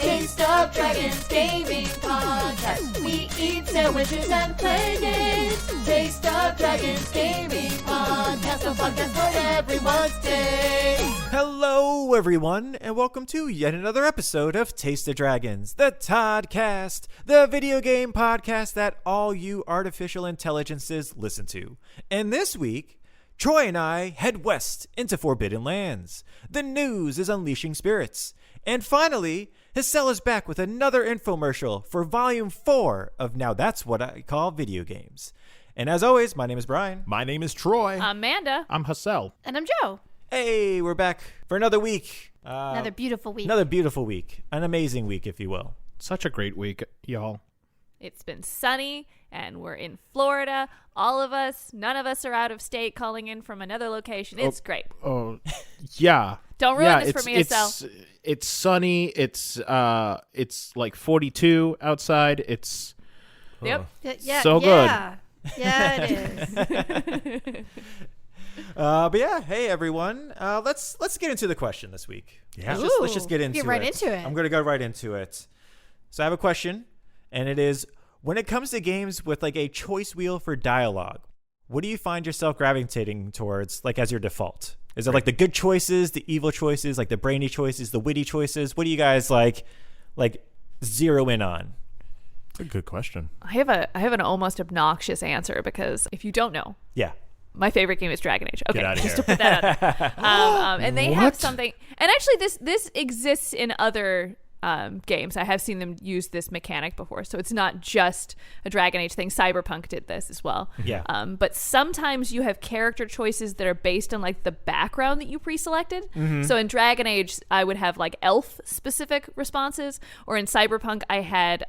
Taste of Dragons Gaming Podcast. We eat sandwiches and play games. Taste of Dragons Gaming Podcast. A podcast for everyone's taste. Hello, everyone, and welcome to yet another episode of Taste of Dragons, the Toddcast, the video game podcast that all you artificial intelligences listen to. And this week, Troy and I head west into Forbidden Lands. The news is unleashing spirits. And finally, Hassel is back with another infomercial for Volume 4 of Now That's What I Call Video Games. And as always, my name is Brian. My name is Troy. I'm Amanda. I'm Hassel. And I'm Joe. Hey, we're back for another week. Another beautiful week. Another beautiful week. An amazing week, if you will. Such a great week, y'all. It's been sunny, and we're in Florida. All of us, none of us are out of state calling in from another location. It's great. Oh, yeah. Don't ruin this for me, Hassel. It's sunny. It's like 42 outside. It's Yep. so good. Yeah, it is. But yeah, hey everyone. Let's get into the question this week. Yeah. Let's just get into it. Get right into it. I'm going to go right into it. So I have a question, and it is: when it comes to games with like a choice wheel for dialogue, what do you find yourself gravitating towards, like as your default? Is it like the good choices, the evil choices, like the brainy choices, the witty choices? What do you guys like zero in on? That's a good question. I have an almost obnoxious answer because if you don't know, Yeah. my favorite game is Dragon Age. Okay, Get outta just here. to put that out there. And they have What? something, and actually this exists in other games. I have seen them use this mechanic before, so it's not just a Dragon Age thing. Cyberpunk did this as well. Yeah. But sometimes you have character choices that are based on like the background that you pre-selected. So in Dragon Age, I would have like elf specific responses, or in Cyberpunk, I had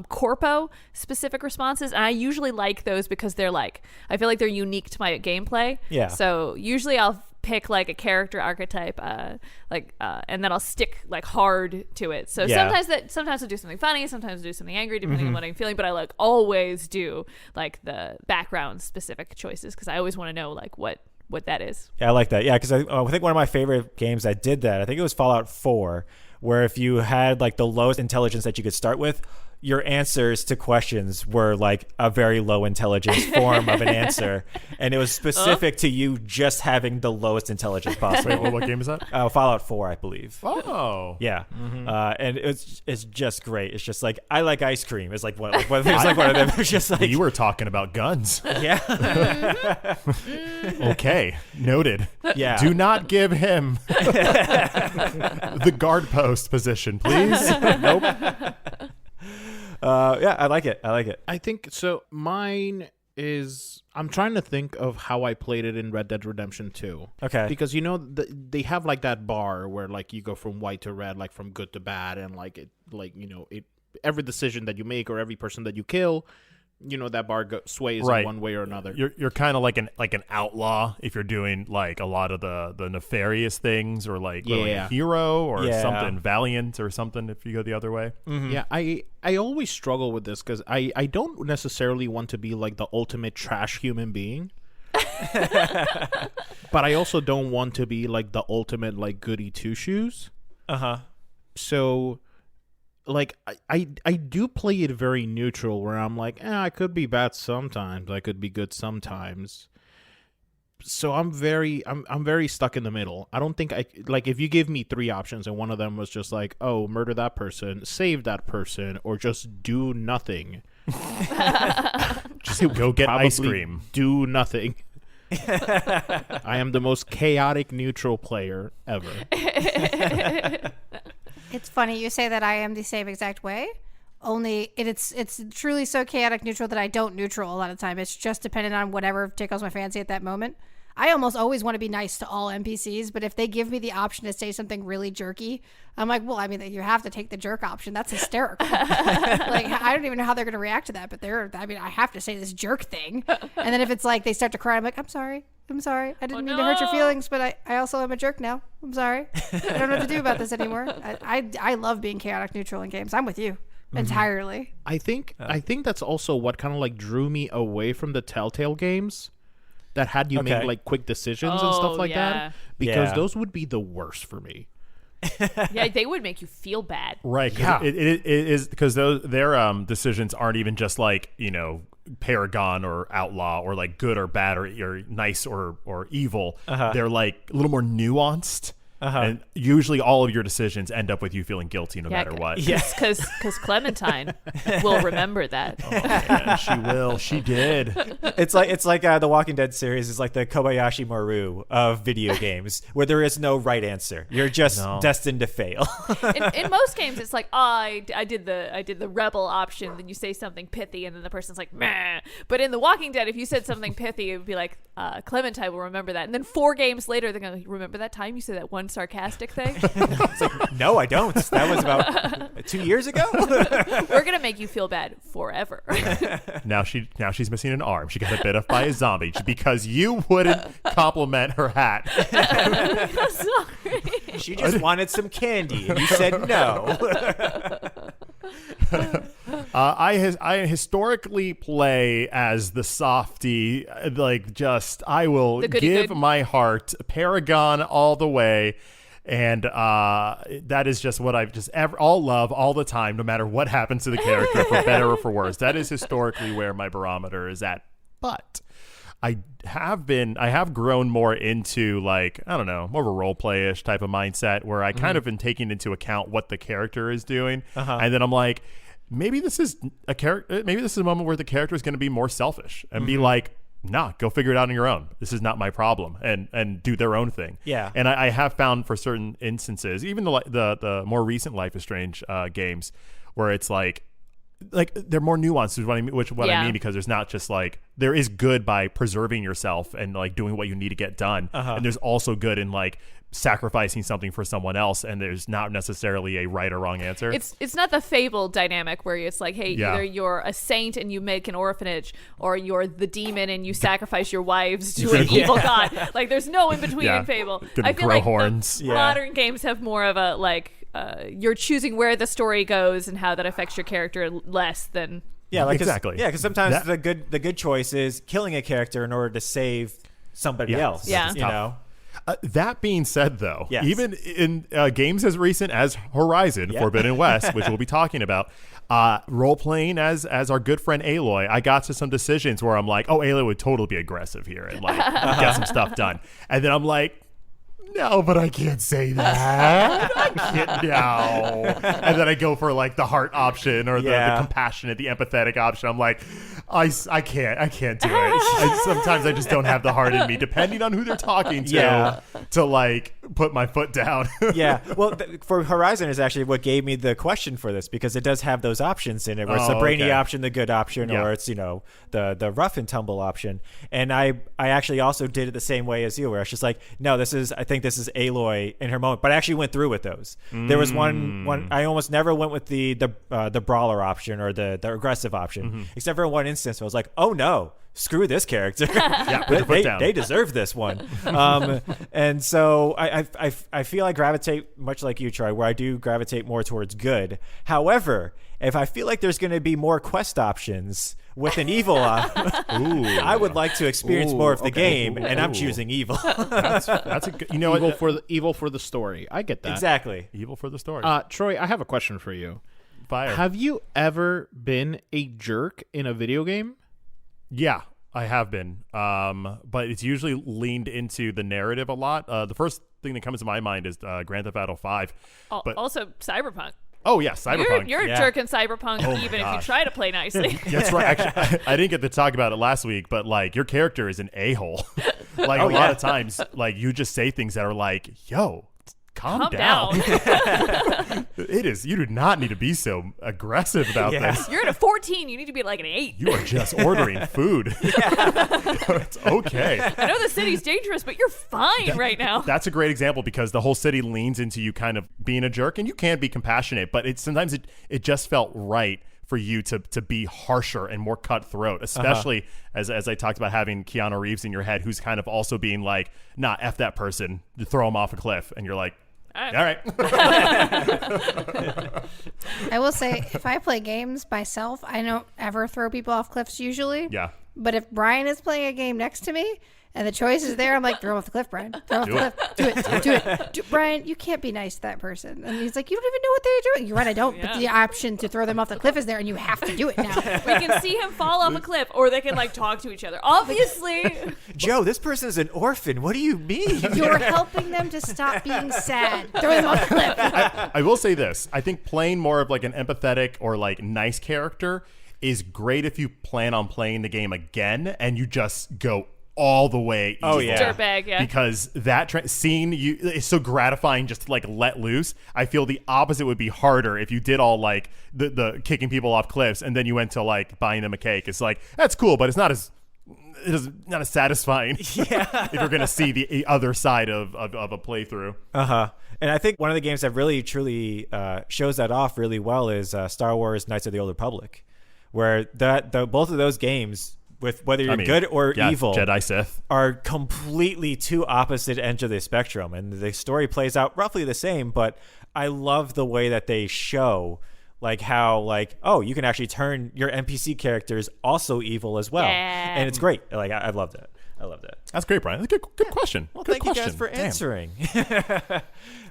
corpo specific responses, and I usually like those because they're like, I feel like they're unique to my gameplay. Yeah. So usually I'll pick like a character archetype, and then I'll stick like hard to it. So Yeah. sometimes I'll do something funny, sometimes I'll do something angry, depending on what I'm feeling. But I like always do like the background specific choices because I always want to know like what that is. Yeah, I like that. Yeah, because I think one of my favorite games that did that, I think it was Fallout 4, where if you had like the lowest intelligence that you could start with, your answers to questions were like a very low intelligence form of an answer, and it was specific to you just having the lowest intelligence possible. Wait, what game is that? Fallout 4, I believe. Oh. Yeah. And it's just great. It's just like, I like ice cream. It's like one of them. It's just like, You were talking about guns. yeah. Okay. Noted. Yeah. Do not give him the guard post position, please. Nope. Yeah, I like it. I think so. Mine is, I'm trying to think of how I played it in Red Dead Redemption 2. Okay. Because they have like that bar where like you go from white to red, like from good to bad, and like it, like every decision that you make or every person that you kill, that bar sways in one way or another. You're kind of like an outlaw if you're doing like a lot of the nefarious things, or like a hero or something valiant or something if you go the other way. Yeah, I always struggle with this because I don't necessarily want to be like the ultimate trash human being. But I also don't want to be like the ultimate like goody two shoes. So like I do play it very neutral, where I'm like, I could be bad sometimes, I could be good sometimes. So I'm very stuck in the middle. I don't think if you give me 3 options and one of them was just like, oh, murder that person, save that person, or just do nothing. Just go get ice cream. Do nothing. I am the most chaotic neutral player ever. It's funny you say that. I am the same exact way. Only it's truly so chaotic neutral that I don't neutral a lot of time. It's just dependent on whatever tickles my fancy at that moment. I almost always want to be nice to all NPCs, but if they give me the option to say something really jerky, I'm like, well, I mean, you have to take the jerk option. That's hysterical. Like, I don't even know how they're going to react to that, but I have to say this jerk thing. And then if it's like they start to cry, I'm like, I'm sorry. I didn't mean to hurt your feelings, but I also am a jerk now. I'm sorry. I don't know what to do about this anymore. I love being chaotic neutral in games. I'm with you entirely. I think that's also what kind of like drew me away from the Telltale games that had you make like quick decisions and stuff like that, because those would be the worst for me. Yeah, they would make you feel bad. Right. Yeah. It is because their decisions aren't even just like, paragon or outlaw or like good or bad or nice or evil. They're like a little more nuanced. And usually all of your decisions end up with you feeling guilty no matter what. Yes, because Clementine will remember that. Oh, man, she will. She did. It's like the Walking Dead series is like the Kobayashi Maru of video games, where there is no right answer. You're just destined to fail. In most games, it's like, I did the rebel option. Then you say something pithy, and then the person's like, meh. But in The Walking Dead, if you said something pithy, it would be like, Clementine will remember that. And then 4 games later, they're going to remember that time you said that one sarcastic thing. It's like, no, I don't. That was about 2 years ago. We're gonna make you feel bad forever. Now she's missing an arm. She got bit off by a zombie because you wouldn't compliment her hat. Sorry. She just wanted some candy, and you said no. I historically play as the softy, I will give my heart Paragon all the way. And that is just what I've just all love all the time, no matter what happens to the character, for better or for worse. That is historically where my barometer is at. But I have grown more into more of a role play-ish type of mindset where I kind of been taking into account what the character is doing. And then I'm like, maybe this is a moment where the character is going to be more selfish and be like, nah, go figure it out on your own. This is not my problem, and do their own thing. Yeah. And I have found for certain instances, even the more recent Life is Strange games, where it's like they're more nuanced, I mean, because there's not just there is good by preserving yourself and doing what you need to get done, and there's also good in sacrificing something for someone else, and there's not necessarily a right or wrong answer. It's not the Fable dynamic where it's like, hey, either you're a saint and you make an orphanage, or you're the demon and you sacrifice your wives to an evil god. There's no in between in Fable. I feel like horns. Modern games have more of a you're choosing where the story goes and how that affects your character less than exactly. Yeah, because sometimes the good choice is killing a character in order to save somebody else. Yeah, that being said, though, even in games as recent as Horizon Forbidden West, which we'll be talking about, role-playing as our good friend Aloy, I got to some decisions where I'm like, oh, Aloy would totally be aggressive here and get some stuff done. And then I'm like, no, but I can't say that. I can't now. And then I go for the heart option or the compassionate, the empathetic option. I'm like, I can't do it. Sometimes I just don't have the heart in me, depending on who they're talking to put my foot down. Well, for Horizon is actually what gave me the question for this, because it does have those options in it, where it's the brainy option, the good option, or it's the rough and tumble option. And I actually also did it the same way as you, where I was just like, no, I think this is Aloy in her moment, but I actually went through with those. There was one I almost never went with the brawler option or the aggressive option, except for one instance where I was like, oh no, screw this character. They deserve this one. And so I feel I gravitate much like you, Troy, where I do gravitate more towards good. However, if I feel like there's going to be more quest options with an evil I would like to experience more of the game, and I'm choosing evil. That's a good, evil for the story. I get that. Exactly. Evil for the story. Troy, I have a question for you. Fire. Have you ever been a jerk in a video game? Yeah, I have been. But it's usually leaned into the narrative a lot. The first thing that comes to my mind is Grand Theft Auto 5. But also Cyberpunk. Oh, yeah, Cyberpunk. You're a jerk in Cyberpunk, even if you try to play nicely. That's right. Actually, I didn't get to talk about it last week, but your character is an a-hole. A lot of times, you just say things that are like, yo, calm down. It is. You do not need to be so aggressive about this. You're at a 14. You need to be like an 8. You are just ordering food. It's okay. I know the city's dangerous, but you're fine right now. That's a great example, because the whole city leans into you kind of being a jerk, and you can be compassionate, but sometimes it just felt right for you to be harsher and more cutthroat, especially as I talked about having Keanu Reeves in your head, who's kind of also being like, nah, F that person, you throw him off a cliff, and you're like, all right. I will say, if I play games myself, I don't ever throw people off cliffs usually. Yeah. But if Brian is playing a game next to me And the choice is there. I'm like, throw him off the cliff, Brian. Throw him off the cliff. Do it. Brian, you can't be nice to that person. And he's like, you don't even know what they're doing. You're right, I don't. But the option to throw them off the cliff is there, and you have to do it now. We can see him fall off a cliff, or they can like talk to each other. Obviously. Joe, this person is an orphan. What do you mean? You're helping them to stop being sad. Throw them off the cliff. I will say this. I think playing more of like an empathetic or like nice character is great if you plan on playing the game again and you just go all the way evil. Oh, yeah. Dirtbag, yeah. Because that scene is so gratifying just to like let loose. I feel the opposite would be harder if you did all like the kicking people off cliffs and then you went to like buying them a cake. It's like, that's cool, but it's not as satisfying. Yeah. If you're going to see the other side of a playthrough. Uh-huh. And I think one of the games that really, truly shows that off really well is Star Wars Knights of the Old Republic, where both of those games, with whether you're good or evil, Jedi Sith, are completely two opposite ends of the spectrum. And the story plays out roughly the same, but I love the way that they show like how like, oh, you can actually turn your NPC characters also evil as well. Yeah. And it's great. Like I love that. I love that. That's great, Brian. That's a good question. Well, good thank question. you guys for Damn. answering. I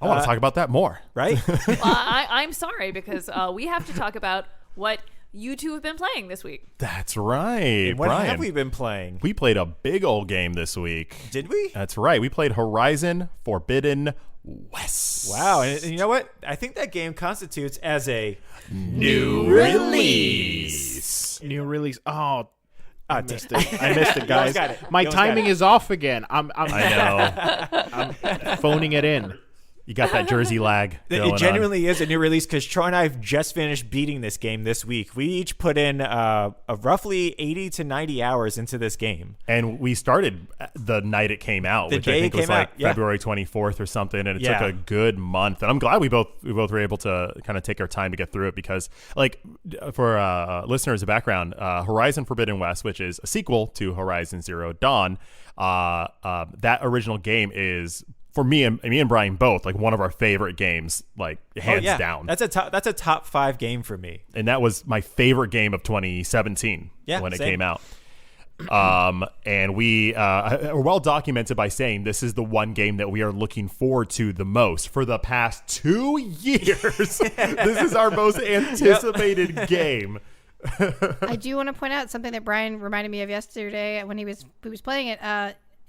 want to talk about that more. Right? Well, I'm sorry because we have to talk about what you two have been playing this week. That's right. What Brian, have we been playing? we played a big old game this week. Did we? That's right. We played Horizon Forbidden West. Wow. And you know what? I think that game constitutes as a New release. New release. Oh, I damn. missed it. I missed it, guys. got it. My You almost got timing it. is off again. I'm I know. phoning it in. You got that Jersey lag going It genuinely is a new release because Troy and I have just finished beating this game this week. We each put in roughly 80 to 90 hours into this game. And we started the night it came out, The which I day think it was came like out, yeah. February 24th or something. And it Yeah. took a good month. And I'm glad we both were able to kind of take our time to get through it because, like, for listeners of background, Horizon Forbidden West, which is a sequel to Horizon Zero Dawn, that original game is, for me and Brian both, like one of our favorite games, like hands down. That's a top 5 game for me. And that was my favorite game of 2017 when it same. came out. And we are well documented by saying this is the one game that we are looking forward to the most for the past 2 years. This is our most anticipated game. I do want to point out something that Brian reminded me of yesterday when he was playing it.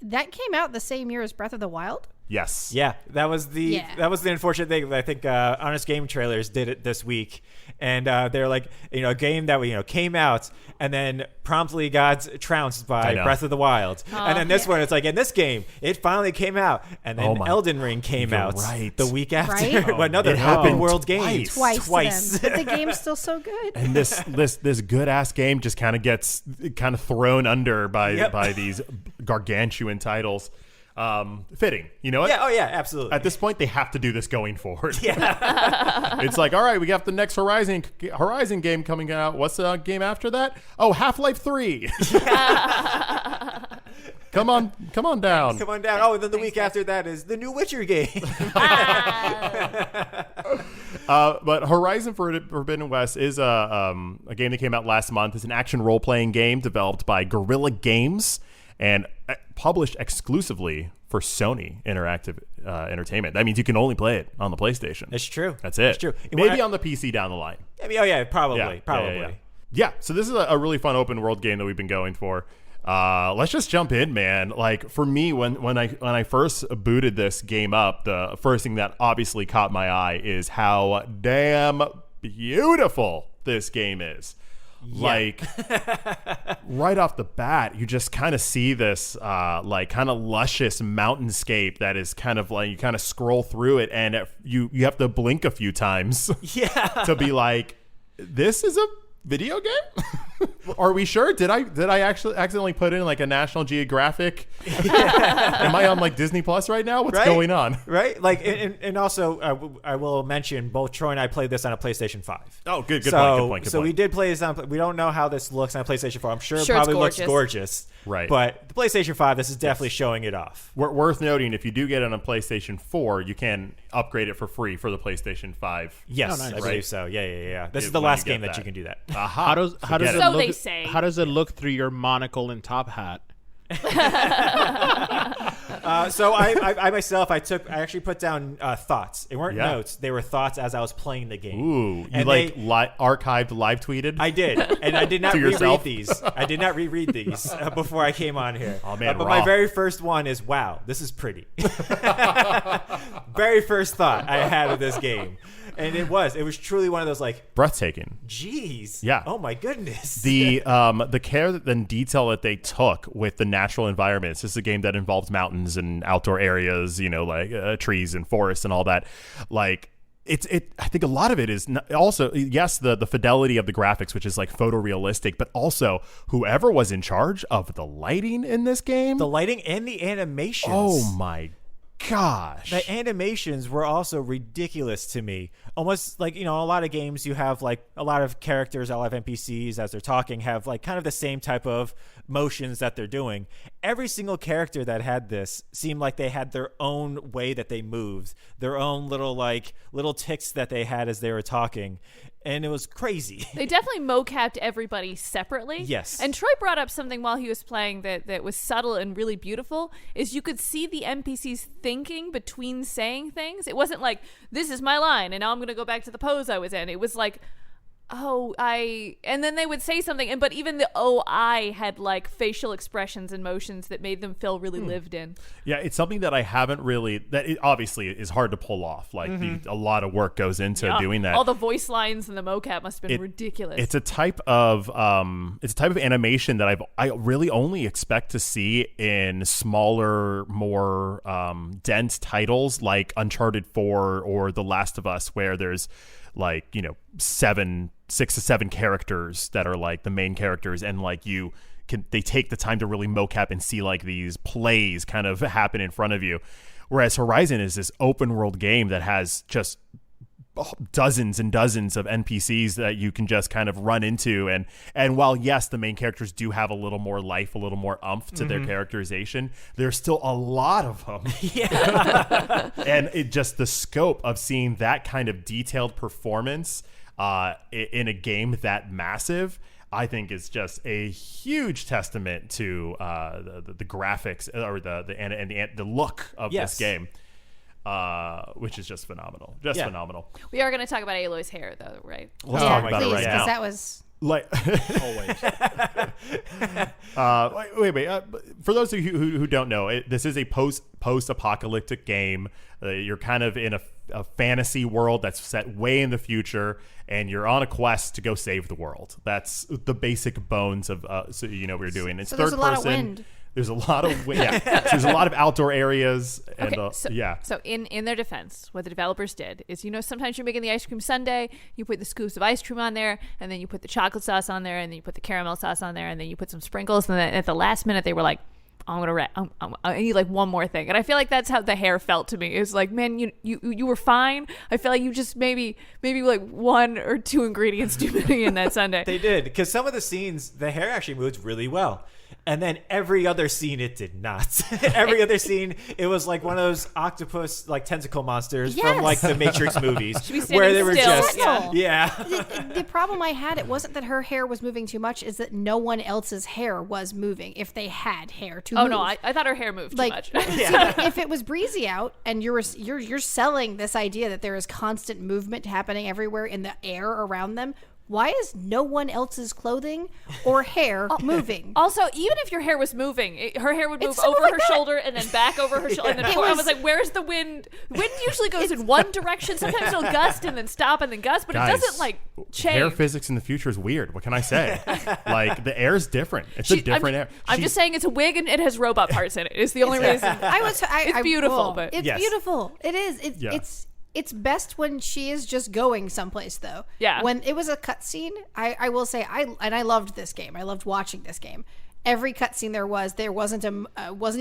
That came out the same year as Breath of the Wild. Yes. Yeah, that was the unfortunate thing. I think Honest Game Trailers did it this week, and they're like, a game that came out and then promptly got trounced by Breath of the Wild, and then this one, it's like in this game, it finally came out, and then Elden Ring came out the week after. Right? Another open world game Twice. But the game's still so good. And this good ass game just kind of gets thrown under by these gargantuan titles. Fitting, you know what? Yeah, oh yeah, absolutely. At this point, they have to do this going forward. Yeah. It's like, all right, we got the next Horizon game coming out. What's the game after that? Oh, Half-Life 3. Come on down. Come on down. Oh, and then the week after that is the new Witcher game. But Horizon Forbidden West is a game that came out last month. It's an action role-playing game developed by Guerrilla Games and published exclusively for Sony Interactive Entertainment. That means you can only play it on the PlayStation. It's true. That's it. It's true. Maybe on the PC down the line. Oh yeah, probably. Yeah, so this is a really fun open world game that we've been going for. Let's just jump in, man. Like for me, when I first booted this game up, the first thing that obviously caught my eye is how damn beautiful this game is. Yeah. Like right off the bat, you just kind of see this like kind of luscious mountainscape that is kind of like you kind of scroll through it, and you have to blink a few times to be like, this is a video game? Are we sure? Did I actually accidentally put in like a National Geographic? Am I on like Disney Plus right now? What's going on? Right? Like, and also I will mention both Troy and I played this on a PlayStation 5. Oh, good point. So we did play this on. We don't know how this looks on a PlayStation 4. I'm sure it probably looks gorgeous. Right. But the PlayStation 5, this is definitely showing it off. Worth noting, if you do get it on a PlayStation 4, you can upgrade it for free for the PlayStation 5. Yes, I believe so. Yeah. This is the last game that you can do that. How does it So look? they say. How does it look through your monocle and top hat? So I myself, I actually put down thoughts. They weren't notes; they were thoughts as I was playing the game. Ooh, you archived, live tweeted? I did, and I did not To reread yourself? these. I did not reread these before I came on here. Oh man, but raw. my very first one is, "Wow, this is pretty." Very first thought I had of this game, and it was truly one of those like breathtaking. Geez, Yeah. Oh my goodness. The care and detail that they took with the natural environments. This is a game that involves mountains and outdoor areas, like trees and forests and all that. Like I think a lot of it is also, yes, the fidelity of the graphics, which is like photorealistic, but also whoever was in charge of the lighting in this game. The lighting and the animations. Oh my gosh. The animations were also ridiculous to me. Almost like, a lot of games you have like a lot of characters, a lot of NPCs as they're talking have like kind of the same type of motions that they're doing. Every single character that had this seemed like they had their own way that they moved, their own little ticks that they had as they were talking. And it was crazy. They definitely mocapped everybody separately. Yes. And Troy brought up something while he was playing that was subtle and really beautiful, is you could see the NPCs thinking between saying things. It wasn't like, this is my line, and now I'm going to go back to the pose I was in. It was like, and then they would say something, but even the I had like facial expressions and motions that made them feel really lived in. Yeah, it's something that I haven't really, that it obviously is hard to pull off. Like a lot of work goes into doing that. All the voice lines in the mocap must have been ridiculous. It's a type of animation that I really only expect to see in smaller, more dense titles like Uncharted 4 or The Last of Us, where there's like 6 to 7 characters that are like the main characters, and like they take the time to really mocap and see like these plays kind of happen in front of you. Whereas Horizon is this open world game that has just dozens and dozens of NPCs that you can just kind of run into, and while yes, the main characters do have a little more life, a little more oomph to their characterization, there's still a lot of them. Yeah. And it just, the scope of seeing that kind of detailed performance in a game that massive, I think is just a huge testament to the graphics or the look of this game. Which is just phenomenal. Phenomenal. We are going to talk about Aloy's hair, though, right? Let's talk about please, it right now. because that was Like always. Wait. For those of you who don't know, this is a post-apocalyptic game. You're kind of in a fantasy world that's set way in the future, and you're on a quest to go save the world. That's the basic bones of we're doing. It's so third there's a lot person. of wind. There's a lot of so there's a lot of outdoor areas, and So in their defense, what the developers did is, sometimes you're making the ice cream sundae, you put the scoops of ice cream on there, and then you put the chocolate sauce on there, and then you put the caramel sauce on there, and then you put some sprinkles, and then at the last minute they were like, I need like one more thing. And I feel like that's how the hair felt to me. It's like, man, you were fine. I feel like you just maybe like 1 or 2 ingredients too many in that sundae. They did, because some of the scenes, the hair actually moved really well. And then every other scene, it did not. Every other scene, it was like one of those octopus, like tentacle monsters from like the Matrix movies, where they were still. just, The problem I had, it wasn't that her hair was moving too much, is that no one else's hair was moving if they had hair to move. Oh no, I thought her hair moved too much. If it was breezy out and you're selling this idea that there is constant movement happening everywhere in the air around them, why is no one else's clothing or hair moving? Also, even if your hair was moving, her hair would move It's over like her that. shoulder and then back over her shoulder. And then I was like, where's the wind? Wind usually goes in one direction. Sometimes it'll gust and then stop and then gust, but Guys, it doesn't like change. Hair physics in the future is weird. What can I say? Like, the air is different. It's a different air. I'm just saying it's a wig and it has robot parts in it. It's the only reason. It's beautiful, but it's beautiful. It is. It's best when she is just going someplace, though. Yeah. When it was a cutscene, I will say I loved this game. I loved watching this game. Every cutscene there wasn't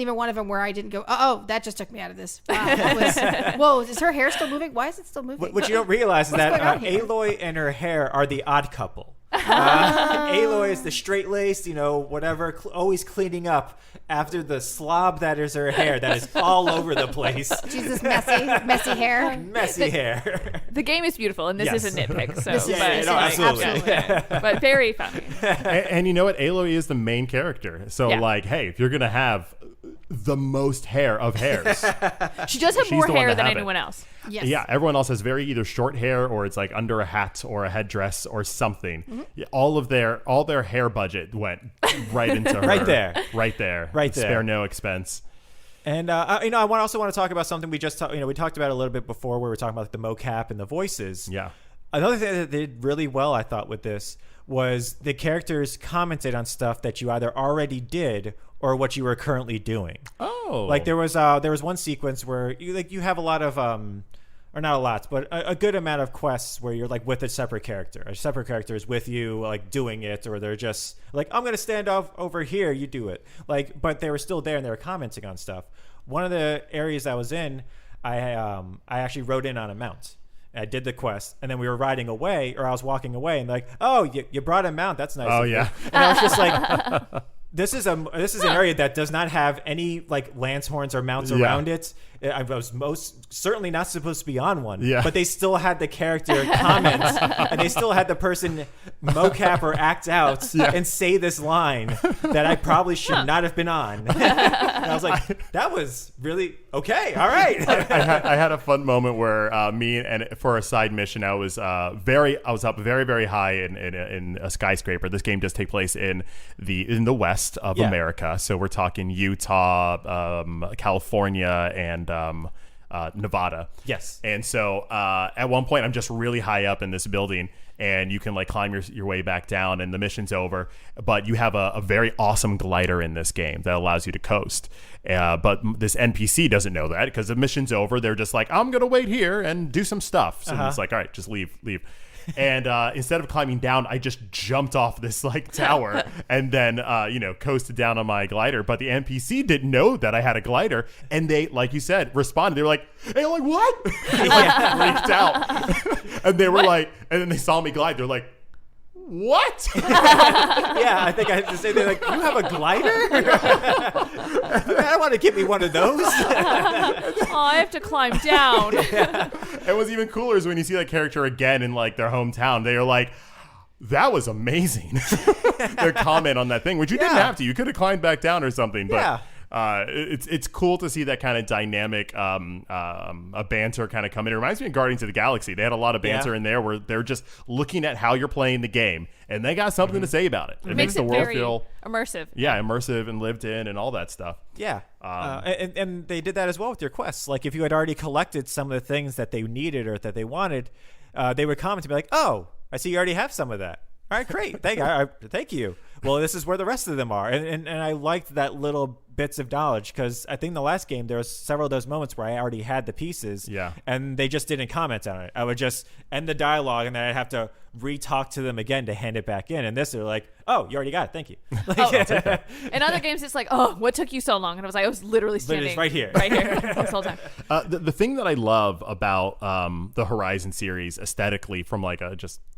even one of them where I didn't go, oh, that just took me out of this. Wow, whoa, is her hair still moving? Why is it still moving? What you don't realize is that going on here? Aloy and her hair are the odd couple. Aloy is the straight-laced, whatever, always cleaning up after the slob that is her hair that is all over the place. Jesus, messy hair. Messy hair. The game is beautiful, and this is a nitpick. So, absolutely. But very funny. And you know what? Aloy is the main character. So, hey, if you're going to have the most hair of hairs. She does have more hair than anyone else. Yes. Yeah, everyone else has very either short hair or it's like under a hat or a headdress or something. Mm-hmm. Yeah, all their hair budget went right into her. Right there. Spare no expense. And I also want to talk about something we just we talked about a little bit before, where we were talking about the mocap and the voices. Yeah. Another thing that they did really well, I thought, with this was the characters commented on stuff that you either already did or what you were currently doing. Oh. Like there was one sequence where you have a lot of or not a lot, but a good amount of quests where you're like with a separate character. A separate character is with you, like doing it, or they're just like, I'm gonna stand off over here, you do it. Like, but they were still there and they were commenting on stuff. One of the areas I was in, I actually rode in on a mount. I did the quest, and then we were riding away, or I was walking away, and like, oh, you brought a mount. That's nice. Oh yeah. And I was just like, this is an area that does not have any like lance horns or mounts around it. I was most certainly not supposed to be on one. Yeah. But they still had the character comments, and they still had the person mocap or act out and say this line that I probably should not have been on. And I was like, that was really okay. All right. I had a fun moment where me and for a side mission, I was up very, very high in a skyscraper. This game does take place in the west of America, so we're talking Utah, California, and Nevada. Yes. And so at one point, I'm just really high up in this building, and you can like climb your way back down, and the mission's over. But you have a very awesome glider in this game that allows you to coast. But this NPC doesn't know that because the mission's over. They're just like, I'm gonna wait here and do some stuff. So it's like, all right, just leave. And instead of climbing down, I just jumped off this like tower and then coasted down on my glider. But the NPC didn't know that I had a glider, and they, like you said, responded. They were like, "Hey, like what?" They like freaked out, and they were like, and then they saw me glide. They're like, "What?" Yeah, I think I have to say, they're like, you have a glider? I want to give me one of those. I have to climb down. And what's even cooler is when you see that character again in like their hometown, they are like, that was amazing. Their comment on that thing, which you didn't have to. You could have climbed back down or something, but it's cool to see that kind of dynamic a banter kind of come in. It reminds me of Guardians of the Galaxy. They had a lot of banter in there where they're just looking at how you're playing the game, and they got something to say about it. It makes the world feel immersive. Yeah, immersive and lived in and all that stuff. Yeah. And they did that as well with your quests. Like if you had already collected some of the things that they needed or that they wanted, they would comment to be like, oh, I see you already have some of that. All right, great. Thank you. Well, this is where the rest of them are. And I liked that little bits of knowledge, because I think in the last game there was several of those moments where I already had the pieces and they just didn't comment on it. I would just end the dialogue and then I'd have to re-talk to them again to hand it back in. And this, they're like, oh, you already got it. Thank you. In other games, it's like, oh, what took you so long? And I was like, I was literally standing right here this whole time. The thing that I love about the Horizon series aesthetically, from like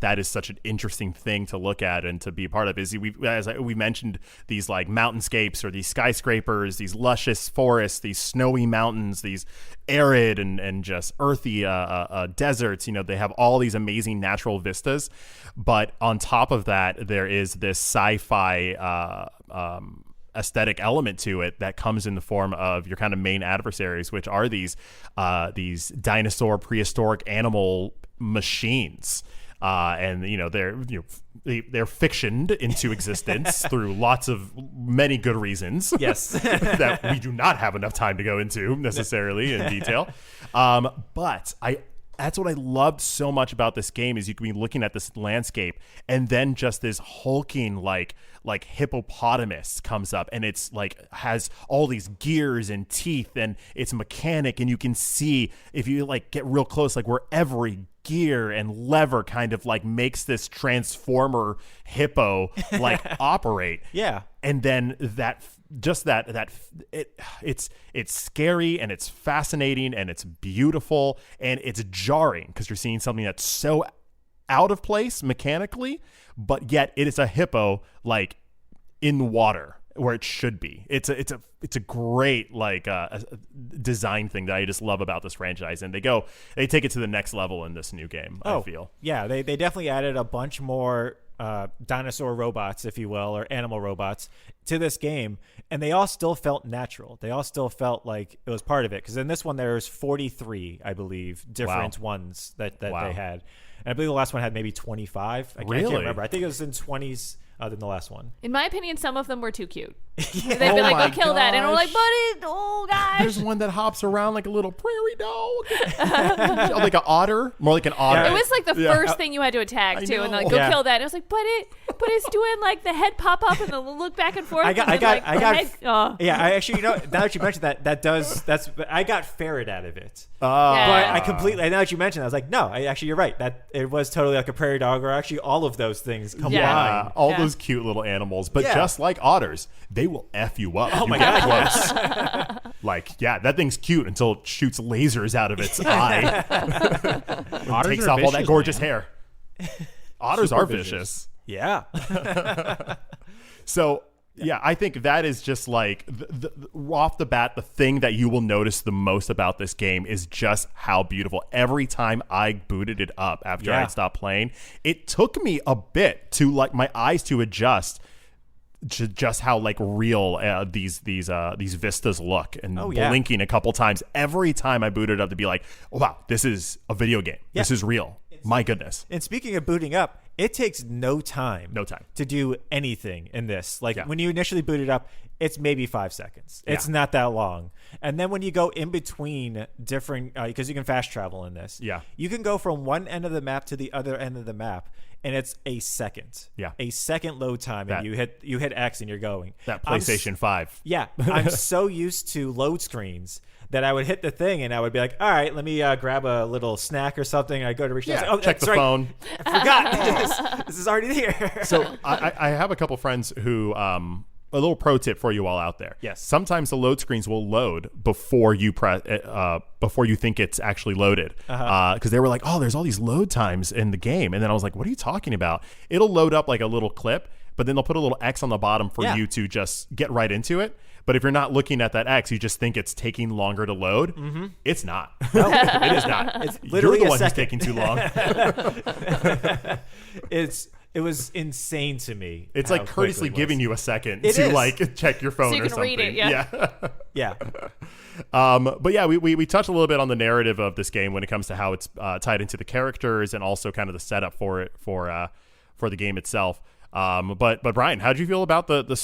that is such an interesting thing to look at and to be a part of, is we mentioned these like mountainscapes or these skyscrapers, these luscious forests, these snowy mountains, these arid and just earthy deserts. They have all these amazing natural vistas, but on top of that, there is this sci-fi aesthetic element to it that comes in the form of your kind of main adversaries, which are these dinosaur prehistoric animal machines. And they're fictioned into existence through many good reasons. Yes. That we do not have enough time to go into necessarily in detail. But that's what I loved so much about this game, is you can be looking at this landscape and then just this hulking like hippopotamus comes up, and it's like has all these gears and teeth, and it's mechanic, and you can see, if you like get real close, like where every gear and lever kind of like makes this transformer hippo like operate. Yeah. And then it's scary, and it's fascinating, and it's beautiful, and it's jarring because you're seeing something that's so out of place mechanically, but yet it is a hippo like in water where it should be. It's a great like design thing that I just love about this franchise, and they take it to the next level in this new game. I feel they definitely added a bunch more dinosaur robots, if you will, or animal robots to this game, and they all still felt natural. They all still felt like it was part of it, because in this one there's 43, I believe, different ones that they had, and I believe the last one had maybe 25. I can't remember. I think it was in 20s than the last one. In my opinion, some of them were too cute. They'd be like, "Go kill that," and we're like, "Oh gosh!" There's one that hops around like a little prairie dog, like an otter, more like an otter. It was like the first thing you had to attack too, and like, go kill that. And it was like, but it's doing like the head pop up and the look back and forth. I actually, now that you mentioned that, I got ferret out of it. But I completely, now that you mentioned that, I was like, no, you're right. That it was totally like a prairie dog, or actually all of those things combined. Yeah, all those cute little animals. But just like otters, they will F you up. Oh my God. Like, that thing's cute until it shoots lasers out of its eye. Otters takes are off all that vicious, gorgeous man. hair. Otters Super are vicious. vicious. Yeah. So, I think that is just like off the bat, the thing that you will notice the most about this game is just how beautiful. Every time I booted it up after I had stopped playing, it took me a bit to like my eyes to adjust to just how like real these vistas look, and blinking a couple times every time I booted up to be like, oh, wow, this is a video game. Yeah. This is real. My goodness. And speaking of booting up, it takes no time to do anything in this. Like when you initially boot it up, it's maybe 5 seconds. It's not that long. And then when you go in between different, because you can fast travel in this, you can go from one end of the map to the other end of the map, and it's a second. A second load time, and you hit X and you're going. That PlayStation 5. Yeah, I'm so used to load screens that I would hit the thing and I would be like, all right, let me grab a little snack or something. I go to reach out. Like, check the phone. I forgot. This is already here. So I have a couple friends who, a little pro tip for you all out there. Yes. Sometimes the load screens will load before you before you think it's actually loaded. Because they were like, oh, there's all these load times in the game. And then I was like, what are you talking about? It'll load up like a little clip, but then they'll put a little X on the bottom for you to just get right into it. But if you're not looking at that X, you just think it's taking longer to load. Mm-hmm. It's not. No, it is not. It's literally you're the one who's taking too long. It was insane to me. It's like courteously giving you a second to like check your phone so you or can something. Read it, yeah. But yeah, we touched a little bit on the narrative of this game when it comes to how it's tied into the characters and also kind of the setup for it for the game itself. But Brian, how did you feel about the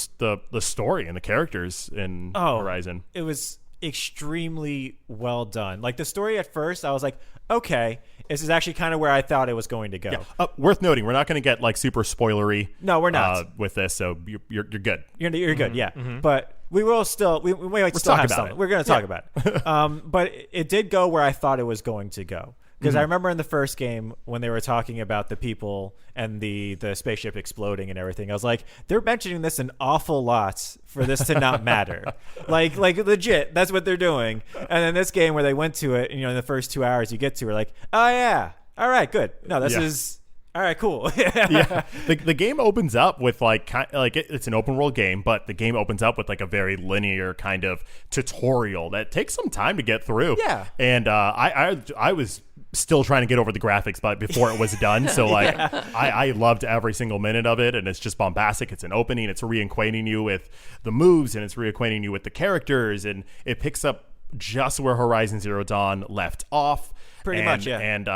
story and the characters in Horizon? It was extremely well done. Like the story at first, I was like, okay, this is actually kind of where I thought it was going to go. Yeah. Worth noting, we're not going to get like super spoilery. No, we're not with this, so you're good. You're good, yeah. Mm-hmm. But we will still we might still have something. We're going to talk about it. But it did go where I thought it was going to go. Because I remember in the first game when they were talking about the people and the spaceship exploding and everything, I was like, they're mentioning this an awful lot for this to not matter. like legit, that's what they're doing. And then this game where they went to it, and, in the first 2 hours you get to, we're like, oh yeah, all right, good. No, this is all right, cool. The game opens up with it's an open world game, but the game opens up with like a very linear kind of tutorial that takes some time to get through. Yeah, and I was still trying to get over the graphics, but before it was done, so like I loved every single minute of it, and it's just bombastic. It's an opening. It's reacquainting you with the moves, and it's reacquainting you with the characters, and it picks up just where Horizon Zero Dawn left off. Pretty much, yeah. And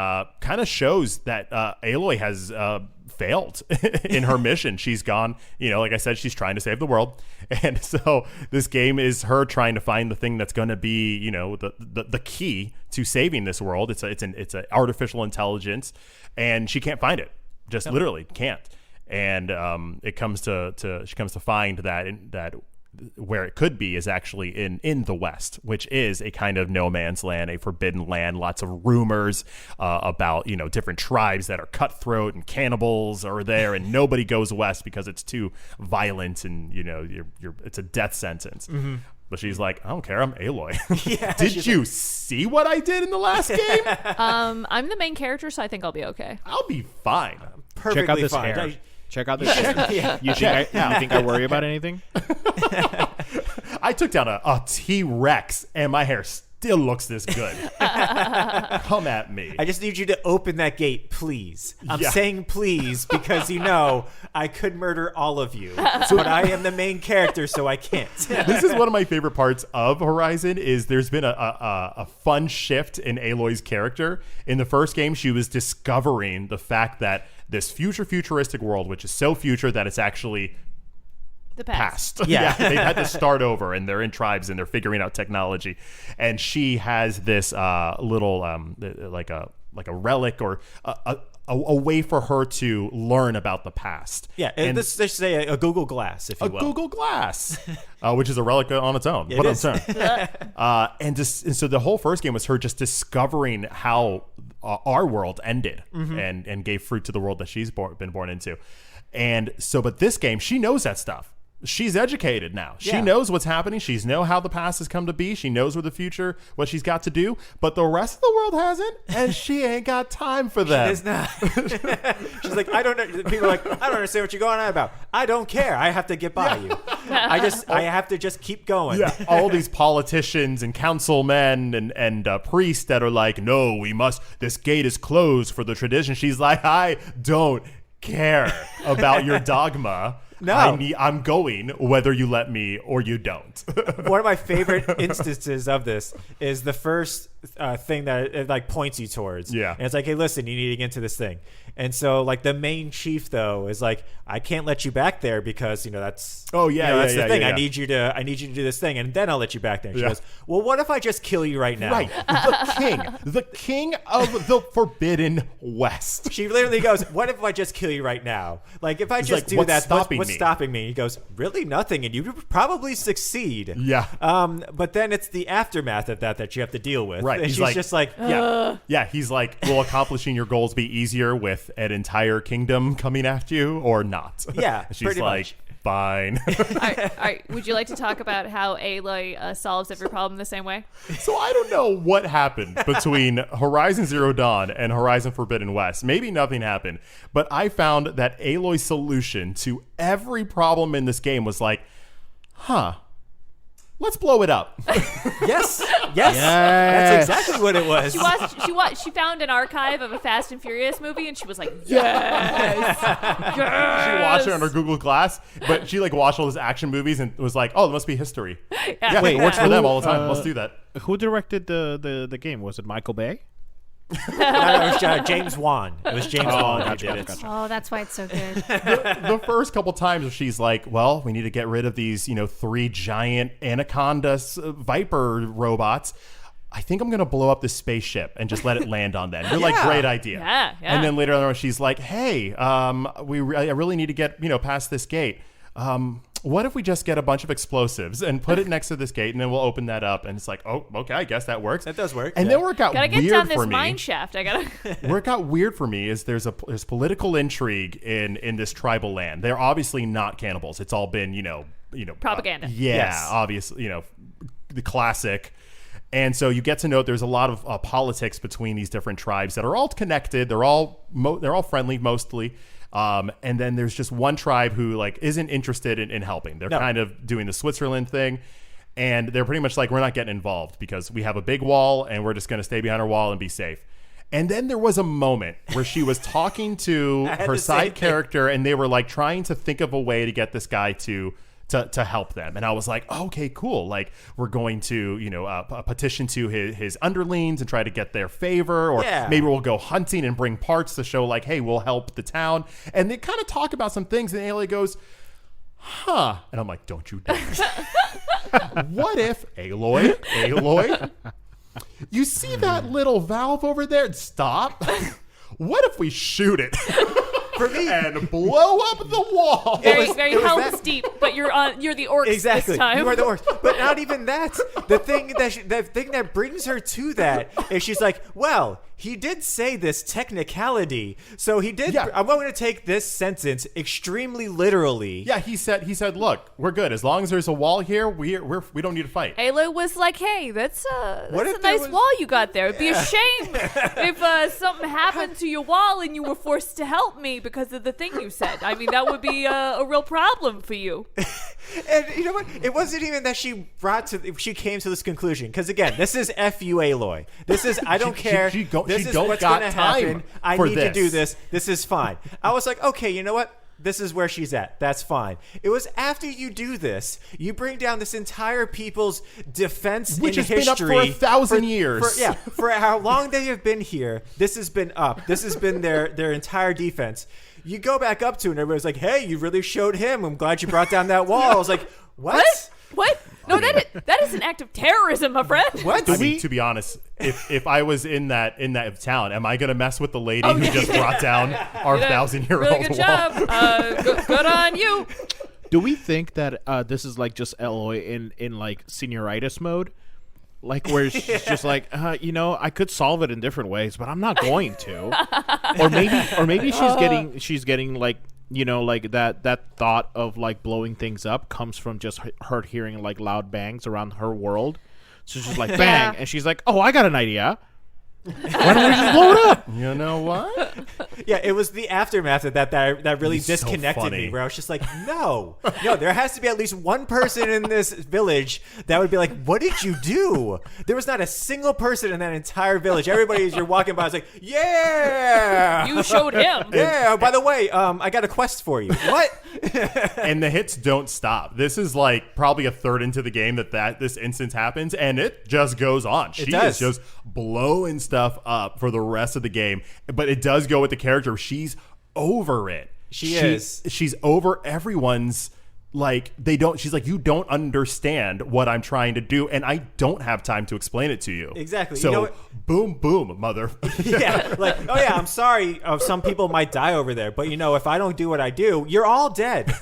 kind of shows that Aloy has failed in her mission. She's gone, like I said, she's trying to save the world. And so this game is her trying to find the thing that's going to be, the key to saving this world. It's an artificial intelligence, and she can't find it. Just literally can't. And she comes to find that where it could be is actually in the West, which is a kind of no man's land, a forbidden land. Lots of rumors about different tribes that are cutthroat and cannibals are there, and nobody goes west because it's too violent and it's a death sentence. Mm-hmm. But she's like, I don't care. I'm Aloy. Yeah, Did you see what I did in the last game? I'm the main character, so I think I'll be okay. I'll be fine. Perfectly Check out this fine. hair. Check out this hair. Yeah. You think I worry about anything? I took down a T-Rex, and my hair still looks this good. Come at me. I just need you to open that gate, please. I'm Yeah. saying please because I could murder all of you, but I am the main character, so I can't. This is one of my favorite parts of Horizon is there's been a fun shift in Aloy's character. In the first game, she was discovering the fact that this futuristic world, which is so future that it's actually The past. Yeah. They've had to start over, and they're in tribes, and they're figuring out technology. And she has this little like a relic or a way for her to learn about the past. Yeah, and let's say a Google Glass, if you will. A Google Glass, which is a relic on its own. It is. And so the whole first game was her just discovering how our world ended and gave fruit to the world that she's been born into. And so, but this game, she knows that stuff. She's educated now. She Yeah. knows what's happening. She knows how the past has come to be. She knows where the future, what she's got to do. But the rest of the world hasn't, and she ain't got time for that. It's not. She's like, I don't know. People are like, I don't understand what you're going on about. I don't care. I have to get by you. I have to just keep going. Yeah, all these politicians and councilmen and priests that are like, no, this gate is closed for the tradition. She's like, I don't care about your dogma. No. I'm going whether you let me or you don't. One of my favorite instances of this is the first thing that it like points you towards. Yeah. And it's like, hey, listen, you need to get into this thing. And so like the main chief though is like, I can't let you back there because that's Oh, yeah, that's yeah, the thing. yeah. I need you to do this thing, and then I'll let you back there. And she Yeah. goes, well, what if I just kill you right now? Right. The king of the Forbidden West. She literally goes, what if I just kill you right now? Like, if I just like, do what's that, stopping what's me? stopping me? He goes, really nothing, and you would probably succeed. Yeah. But then it's the aftermath of that you have to deal with. Right. And He's she's like- just like, Yeah, he's like, will accomplishing your goals be easier with an entire kingdom coming after you or not? Yeah, And she's pretty like, much. fine. All right. Would you like to talk about how Aloy solves every problem the same way? So I don't know what happened between Horizon Zero Dawn and Horizon Forbidden West. Maybe nothing happened, but I found that Aloy's solution to every problem in this game was like, let's blow it up. yes, that's exactly what it was. She found an archive of a Fast and Furious movie, and she was like, yes. She watched it on her Google Glass, but she like watched all those action movies and was like, oh, it must be history. Yeah, Wait, it works for them all the time. Let's do that. Who directed the game? Was it Michael Bay? No, it was James Wan. It was James Wan who did it. Oh, that's why it's so good. The first couple times she's like, well, we need to get rid of these, 3 giant anaconda viper robots. I think I'm going to blow up this spaceship and just let it land on them. You're like, great idea. Yeah. And then later on, she's like, hey, I really need to get, past this gate. What if we just get a bunch of explosives and put it next to this gate, and then we'll open that up? And it's like, oh, okay, I guess that works. That does work. And then where it got Gotta get weird down for this me, mine shaft. where it got weird for me is there's political intrigue in this tribal land. They're obviously not cannibals. It's all been, Propaganda. Yes. Obviously, the classic. And so you get to know there's a lot of politics between these different tribes that are all connected. They're all friendly mostly. And then there's just one tribe who like isn't interested in helping. They're kind of doing the Switzerland thing, and they're pretty much like, we're not getting involved because we have a big wall and we're just going to stay behind our wall and be safe. And then there was a moment where she was talking to her side character, and they were like trying to think of a way to get this guy to help them. And I was like, okay, cool. Like, we're going to, petition to his underlings and try to get their favor, or maybe we'll go hunting and bring parts to show like, hey, we'll help the town. And they kind of talk about some things, and Aloy goes, and I'm like, don't you dare. What if Aloy, you see that little valve over there? Stop. What if we shoot it? For me, and blow up the wall. Very help steep, but you're the orcs Exactly. this time. You are the orcs. But not even that. The thing that brings her to that is she's like, well, he did say this technicality. So he did. Yeah. I'm going to take this sentence extremely literally. Yeah, he said, look, we're good. As long as there's a wall here, we don't need to fight. Aloy was like, hey, that's a if nice there was- wall you got there. It'd be a shame if something happened to your wall and you were forced to help me because of the thing you said. I mean, that would be a real problem for you. And you know what? It wasn't even that she came to this conclusion. Because again, this is F.U. Aloy. This is, I don't care. This is what's going to happen. I need to do this. This is fine. I was like, okay, you know what? This is where she's at. That's fine. It was after you do this, you bring down this entire people's defense Which in has history. been up for 1,000 years. For how long they have been here, this has been up. This has been their entire defense. You go back up to it and everybody's like, hey, you really showed him. I'm glad you brought down that wall. I was like, what? What? No, that is an act of terrorism, my friend. What? I mean, to be honest, if I was in that town, am I gonna mess with the lady who just brought down our 1,000-year-old Really good wall? job. Good on you. Do we think that this is like just Aloy in like senioritis mode? Like where she's just like, I could solve it in different ways, but I'm not going to. or maybe she's getting like, like that thought of like blowing things up comes from just her hearing like loud bangs around her world. So she's like, bang, and she's like, oh, I got an idea. Why don't we just blow it up? You know what? Yeah, it was the aftermath of that really It's so disconnected funny. me, where I was just like, no, there has to be at least one person in this village that would be like, what did you do? There was not a single person in that entire village. Everybody, as you're walking by, is like, yeah, You showed him. yeah. By the way, I got a quest for you. What? And the hits don't stop. This is like probably a third into the game that this instance happens, and it just goes on. She does. is just blowing stuff up for the rest of the game, but it does go with the character. She's over it. She's over everyone's. Like she's like, you don't understand what I'm trying to do, and I don't have time to explain it to you. Exactly. So You know what? boom, mother. Yeah, like, oh yeah, I'm sorry. Some people might die over there, but if I don't do what I do, you're all dead.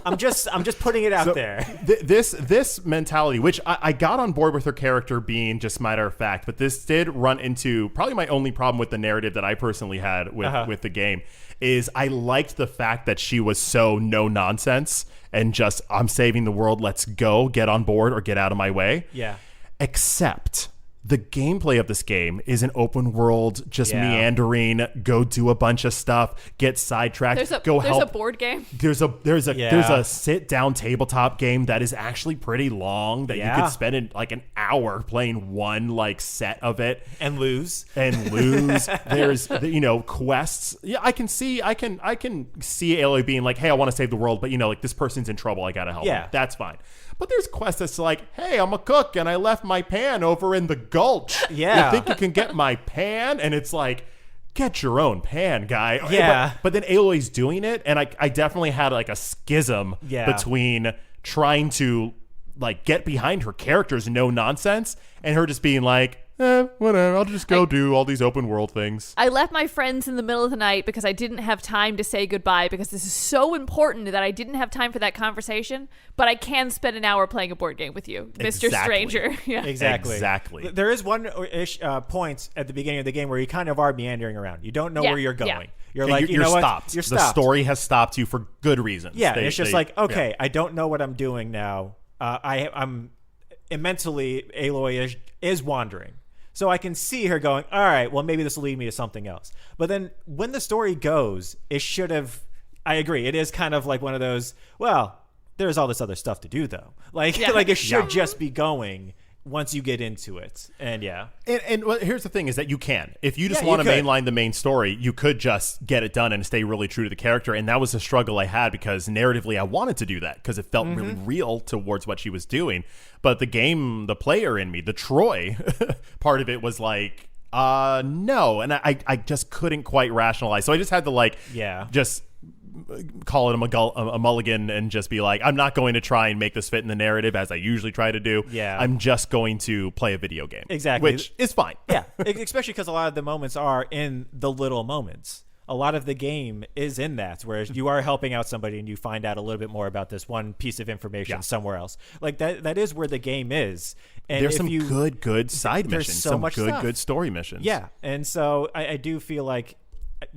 I'm just putting it out there. This mentality, which I got on board with her character being just matter of fact, but this did run into probably my only problem with the narrative that I personally had with the game, is I liked the fact that she was so no nonsense and just, I'm saving the world, let's go, get on board or get out of my way. Yeah. Except the gameplay of this game is an open world, just meandering, go do a bunch of stuff, get sidetracked, There's help. a board game. There's a sit down tabletop game that is actually pretty long that you could spend in like an hour playing one like set of it And lose. There's quests. Yeah, I can see Aloy being like, hey, I want to save the world, but like this person's in trouble, I gotta help them. That's fine. But there's quests that's like, hey, I'm a cook and I left my pan over in the gulch. Yeah. You think you can get my pan? And it's like, get your own pan, guy. Yeah. But then Aloy's doing it, and I definitely had like a schism between trying to like get behind her character's no nonsense and her just being like, whatever, I'll just go do all these open world things. I left my friends in the middle of the night because I didn't have time to say goodbye, because this is so important that I didn't have time for that conversation, but I can spend an hour playing a board game with you, Mr. Stranger. Yeah. Exactly. There is one point at the beginning of the game where you kind of are meandering around. You don't know where you're going. Yeah. You're like, you're what? stopped. You're The stopped. story has stopped you for good reasons. Yeah, it's just like, okay, I don't know what I'm doing now. I'm mentally, Aloy is wandering. So I can see her going, all right, well, maybe this will lead me to something else. But then when the story goes, it should have, I agree, it is kind of like one of those, well, there's all this other stuff to do, though. Like it should just be going once you get into it. And And here's the thing is that you can. If you just want to mainline the main story, you could just get it done and stay really true to the character. And that was a struggle I had because narratively I wanted to do that because it felt really real towards what she was doing. But the player in me, the Troy part of it was like, no. And I just couldn't quite rationalize. So I just had to just call it a mulligan and just be like, I'm not going to try and make this fit in the narrative as I usually try to do. Yeah. I'm just going to play a video game. Exactly. Which is fine. Yeah, especially because a lot of the moments are in the little moments. a lot of the game is in that, where you are helping out somebody and you find out a little bit more about this one piece of information somewhere else. Like that is where the game is. And there's some good side missions, so some much good story missions. Yeah. And so I do feel like,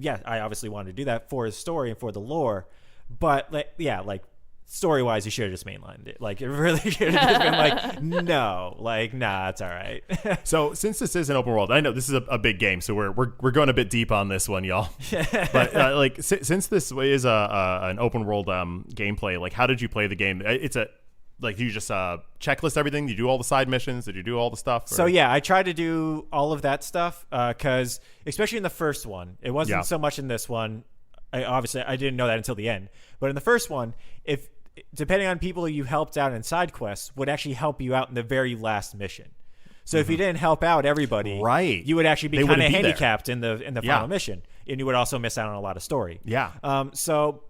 I obviously wanted to do that for his story and for the lore, but like story-wise, you should have just mainlined it. Like, it really should have just been like, no, like, nah, it's all right. So, since this is an open world, I know this is a big game, so we're going a bit deep on this one, y'all. But since this is an open world gameplay, like, how did you play the game? It's do you just checklist everything? Do you do all the side missions? Did you do all the stuff? Or? So yeah, I tried to do all of that stuff because, especially in the first one, it wasn't so much in this one. I didn't know that until the end. But in the first one, depending on people you helped out in side quests, would actually help you out in the very last mission. So if you didn't help out everybody, right, you would actually be kind of handicapped in the final mission, and you would also miss out on a lot of story. Yeah. So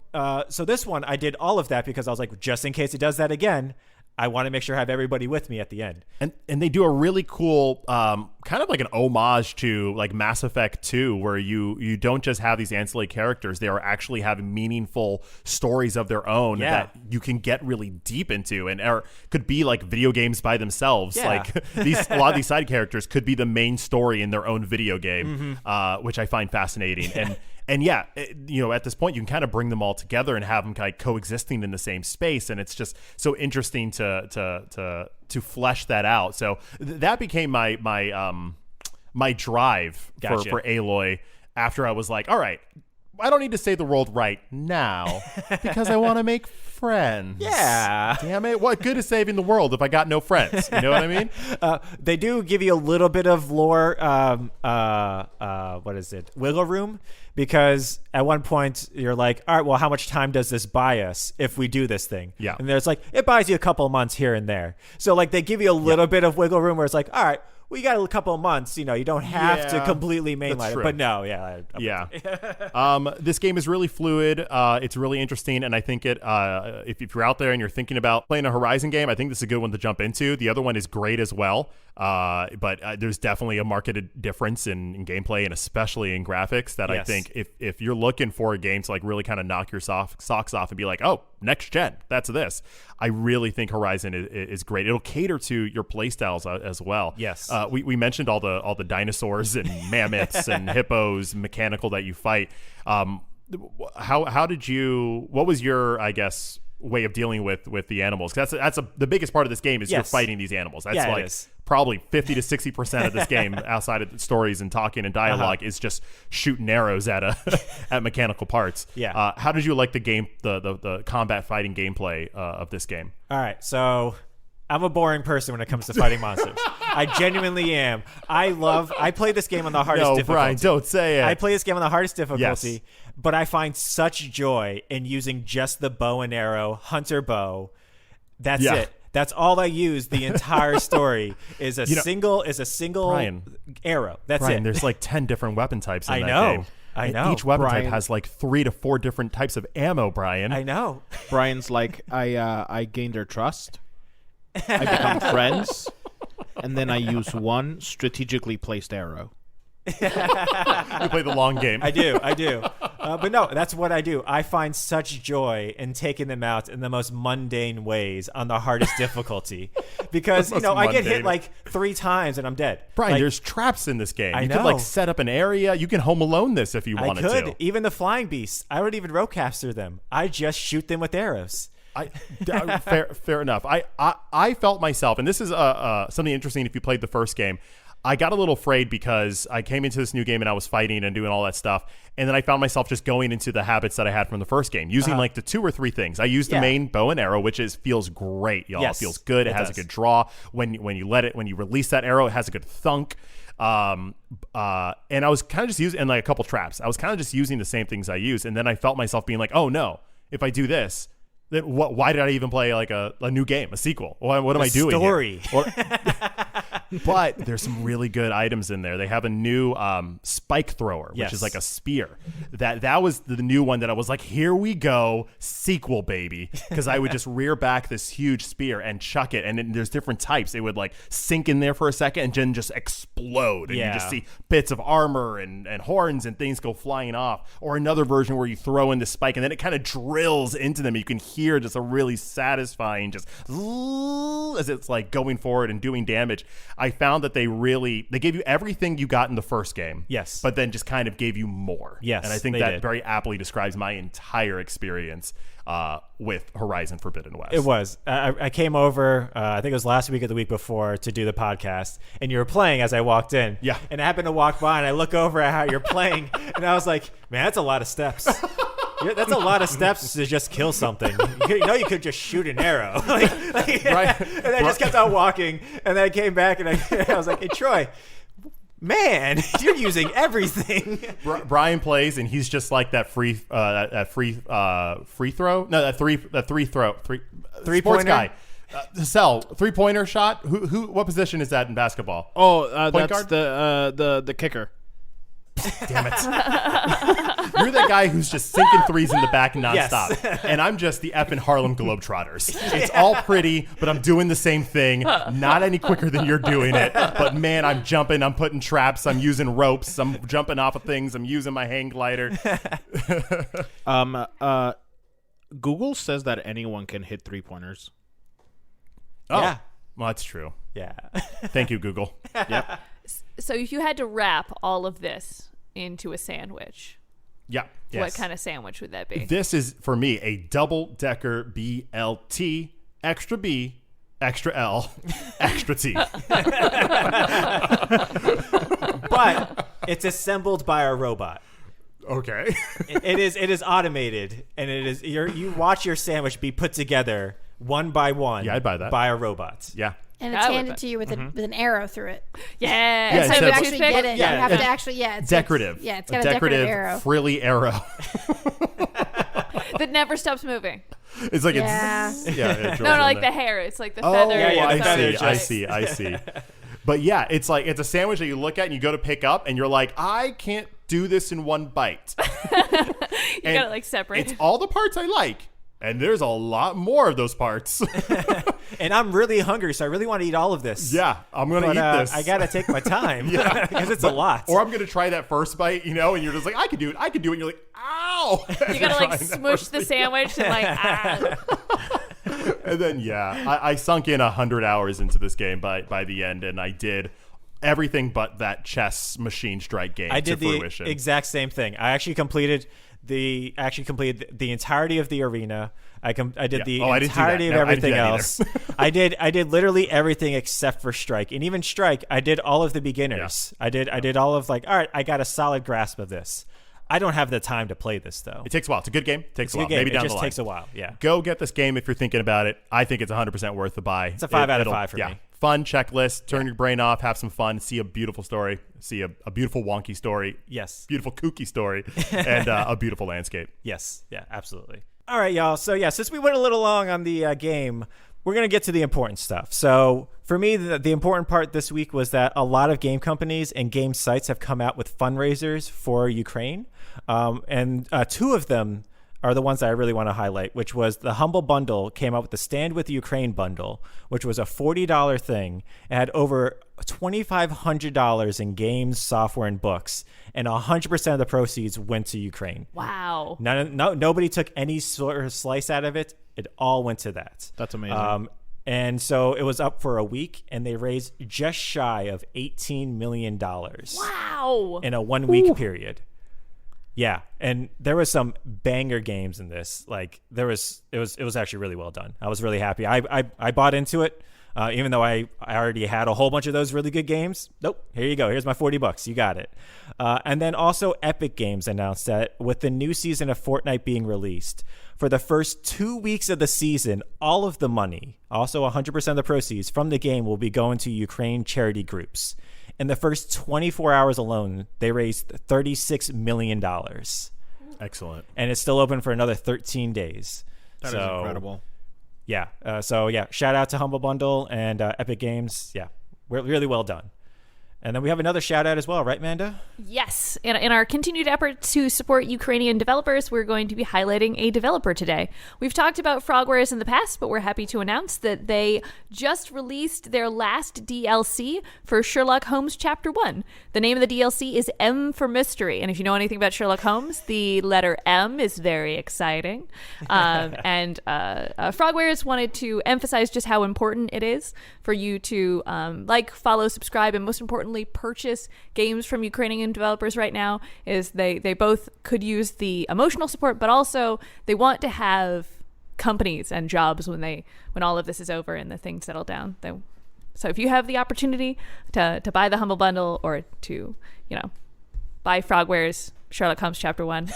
this one, I did all of that because I was like, just in case it does that again, I want to make sure I have everybody with me at the end. And they do a really cool kind of like an homage to like Mass Effect 2, where you don't just have these ancillary characters. They are actually having meaningful stories of their own that you can get really deep into, and could be like video games by themselves. Like a lot of these side characters could be the main story in their own video game, which I find fascinating. And at this point, you can kind of bring them all together and have them kind of coexisting in the same space, and it's just so interesting to flesh that out. So that became my drive for Aloy. After I was like, all right, I don't need to save the world right now because I want to make friends. Yeah. Damn it. What good is saving the world if I got no friends? You know what I mean? They do give you a little bit of lore, wiggle room, because at one point you're like, all right, well, how much time does this buy us if we do this thing? Yeah. And there's like, it buys you a couple of months here and there. So like they give you a little bit of wiggle room where it's like, all right, we got a couple of months, you don't have to completely mainline it, but no, this game is really fluid. It's really interesting, and I think if you're out there and you're thinking about playing a Horizon game, I think this is a good one to jump into. The other one is great as well, but there's definitely a marked difference in gameplay and especially in graphics that I think if you're looking for a game to like really kind of knock your socks off and be like, oh, next gen, that's this. I really think Horizon is great. It'll cater to your playstyles as well. Yes. We mentioned all the dinosaurs and mammoths and hippos mechanical that you fight. How did you? What was your, I guess, way of dealing with the animals? That's the biggest part of this game is you're fighting these animals. That's probably 50 to 60% of this game, outside of the stories and talking and dialogue, is just shooting arrows at at mechanical parts. Yeah. How did you like the game, the combat fighting gameplay of this game? All right, so I'm a boring person when it comes to fighting monsters. I genuinely am. I play this game on the hardest difficulty. Brian, don't say it. I play this game on the hardest difficulty, but I find such joy in using just the bow and arrow, hunter bow. That's it. That's all I use the entire story is a single Brian, arrow. That's Brian, it. There's like 10 different weapon types in that game. I know. Each weapon Brian, type has like 3 to 4 different types of ammo, Brian. I know. Brian's like, I gain their trust. I become friends, and then I use one strategically placed arrow. You play the long game. I do. But no, that's what I do. I find such joy in taking them out in the most mundane ways on the hardest difficulty, because I get hit like 3 times and I'm dead. Brian, like, there's traps in this game. I You know. could like set up an area. You can Home Alone this if you wanted to. Even the flying beasts, I don't even ropecaster them. I just shoot them with arrows. Fair enough. I felt myself, and this is something interesting. If you played the first game, I got a little afraid because I came into this new game and I was fighting and doing all that stuff, and then I found myself just going into the habits that I had from the first game, using like the 2 or 3 things. I used the main bow and arrow, which feels great, y'all. Yes, it feels good. It has a good draw. When you release that arrow, it has a good thunk. And I was kind of just using, and like a couple traps. I was kind of just using the same things I use, and then I felt myself being like, oh no, if I do this, Why did I even play like a new game, a sequel? What am I doing? Story. But there's some really good items in there. They have a new spike thrower, which is like a spear. That was the new one that I was like, here we go, sequel, baby. Because I would just rear back this huge spear and chuck it. And then there's different types. It would like sink in there for a second and then just explode. And you just see bits of armor and horns and things go flying off. Or another version where you throw in the spike and then it kind of drills into them. You can hear just a really satisfying just as it's like going forward and doing damage. I found that they gave you everything you got in the first game. Yes. But then just kind of gave you more. Yes. And I think they that did. very aptly describes my entire experience with Horizon Forbidden West. It was. I came over, I think it was last week or the week before, to do the podcast, and you were playing as I walked in. Yeah. And I happened to walk by, and I look over at how you're playing, and I was like, man, that's a lot of steps. Yeah, that's a lot of steps to just kill something. You could just shoot an arrow. Right. And I just kept on walking, and then I came back, and I was like, hey, Troy, man, you're using everything. Brian plays, and he's just like that free throw. No, that three sports guy. Hassel, 3-pointer shot. What position is that in basketball? Oh, Point that's guard? the kicker. Damn it. You're that guy who's just sinking threes in the back nonstop. Yes. And I'm just the effing Harlem Globetrotters. It's all pretty, but I'm doing the same thing. Not any quicker than you're doing it. But man, I'm jumping. I'm putting traps. I'm using ropes. I'm jumping off of things. I'm using my hang glider. Google says that anyone can hit 3-pointers. Oh, Yeah. Well, that's true. Yeah. Thank you, Google. Yep. So if you had to wrap all of this into a sandwich, Yeah. Yes. what kind of sandwich would that be? This is, for me, a double-decker BLT, extra B, extra L, extra T. But it's assembled by a robot. Okay. It is automated, and it is you watch your sandwich be put together one by one. Yeah, I'd buy that. By a robot. Yeah. And it's That would handed be- to you with an arrow through it. Yeah. Yeah, So instead you of- actually get it. Yeah, you have it's to actually, it's decorative. It's got a decorative arrow. frilly arrow. that never stops moving. It's like Yeah. it's it No, like the hair. It's like the feather. yeah, I the see, feather I see. But yeah, it's like it's a sandwich that you look at and you go to pick up and you're like, I can't do this in one bite. You gotta like separate. It's all the parts I like. And there's a lot more of those parts. And I'm really hungry, so I really want to eat all of this. Yeah, I'm going to eat this. I got to take my time because it's a lot. Or I'm going to try that first bite, and you're just like, I can do it. And you're like, ow. You gotta like smush the sandwich and like And then, I sunk in 100 hours into this game by the end, and I did everything but that chess machine strike game I did to fruition. the exact same thing. I actually completed the entirety of the arena. I did the entirety of everything else. I did literally everything except for Strike, and even Strike, I did all of the beginners. Yeah. I did all of like, all right, I got a solid grasp of this. I don't have the time to play this though. It takes a while. It's a good game. It takes a while. Game. Maybe down it the just line. takes a while. Yeah. Go get this game if you're thinking about it. I think it's 100% worth the buy. It's a 5 out of 5 for me. Fun checklist. Turn your brain off. Have some fun. See a beautiful story. See a beautiful wonky story. Yes. Beautiful kooky story. And a beautiful landscape. Yes. Yeah, absolutely. All right, y'all. So, yeah, since we went a little long on the game, we're going to get to the important stuff. So, for me, the important part this week was that a lot of game companies and game sites have come out with fundraisers for Ukraine. And two of them are the ones that I really want to highlight, which was the Humble Bundle came out with the Stand with Ukraine bundle, which was a $40 thing. It had over $2,500 in games, software, and books, and 100% of the proceeds went to Ukraine. wow. Nobody took any sort of slice out of it. It all went to that. That's amazing. And so it was up for a week, and they raised just shy of $18 million. Wow. In a 1 week period. Yeah, and there was some banger games in this. Like it was actually really well done. I was really happy. I bought into it, even though I already had a whole bunch of those really good games. Nope, here you go. Here's my $40. You got it. And then also Epic Games announced that with the new season of Fortnite being released, for the first 2 weeks of the season, all of the money, also 100% of the proceeds from the game, will be going to Ukraine charity groups. In the first 24 hours alone, they raised $36 million. Excellent. And it's still open for another 13 days. That is incredible. Yeah. Shout out to Humble Bundle and Epic Games. Yeah, really well done. And then we have another shout out as well, right, Manda? Yes. In our continued effort to support Ukrainian developers, we're going to be highlighting a developer today. We've talked about Frogwares in the past, but we're happy to announce that they just released their last DLC for Sherlock Holmes Chapter 1. The name of the DLC is M for Mystery. And if you know anything about Sherlock Holmes, the letter M is very exciting. And Frogwares wanted to emphasize just how important it is for you to follow, subscribe, and most importantly, purchase games from Ukrainian developers right now. Is they both could use the emotional support, but also they want to have companies and jobs when all of this is over and the things settle down. So if you have the opportunity to buy the Humble Bundle or to buy Frogwares Sherlock Holmes Chapter 1,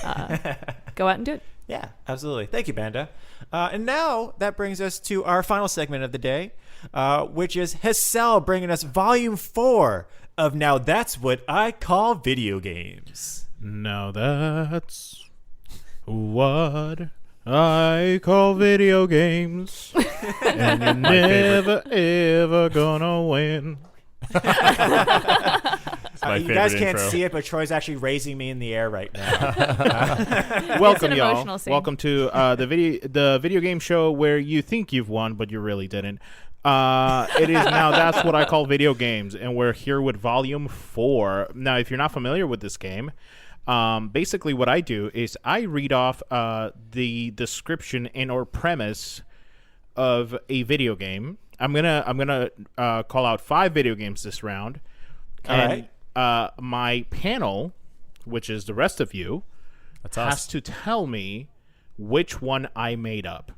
go out and do it. Yeah, absolutely. Thank you, Banda. And now that brings us to our final segment of the day, which is Hassel bringing us Volume 4 of Now That's What I Call Video Games. Now that's what I call video games. And you're never, ever gonna win. My you favorite guys can't intro. see it, but Troy's actually raising me in the air right now. Welcome, an y'all. emotional scene. Welcome to the video game show where you think you've won, but you really didn't. It is Now That's What I Call Video Games, and we're here with Volume 4. Now, if you're not familiar with this game, basically what I do is I read off the description and or premise of a video game. I'm gonna call out 5 video games this round. All right. My panel, which is the rest of you, That's has us. to tell me which one I made up.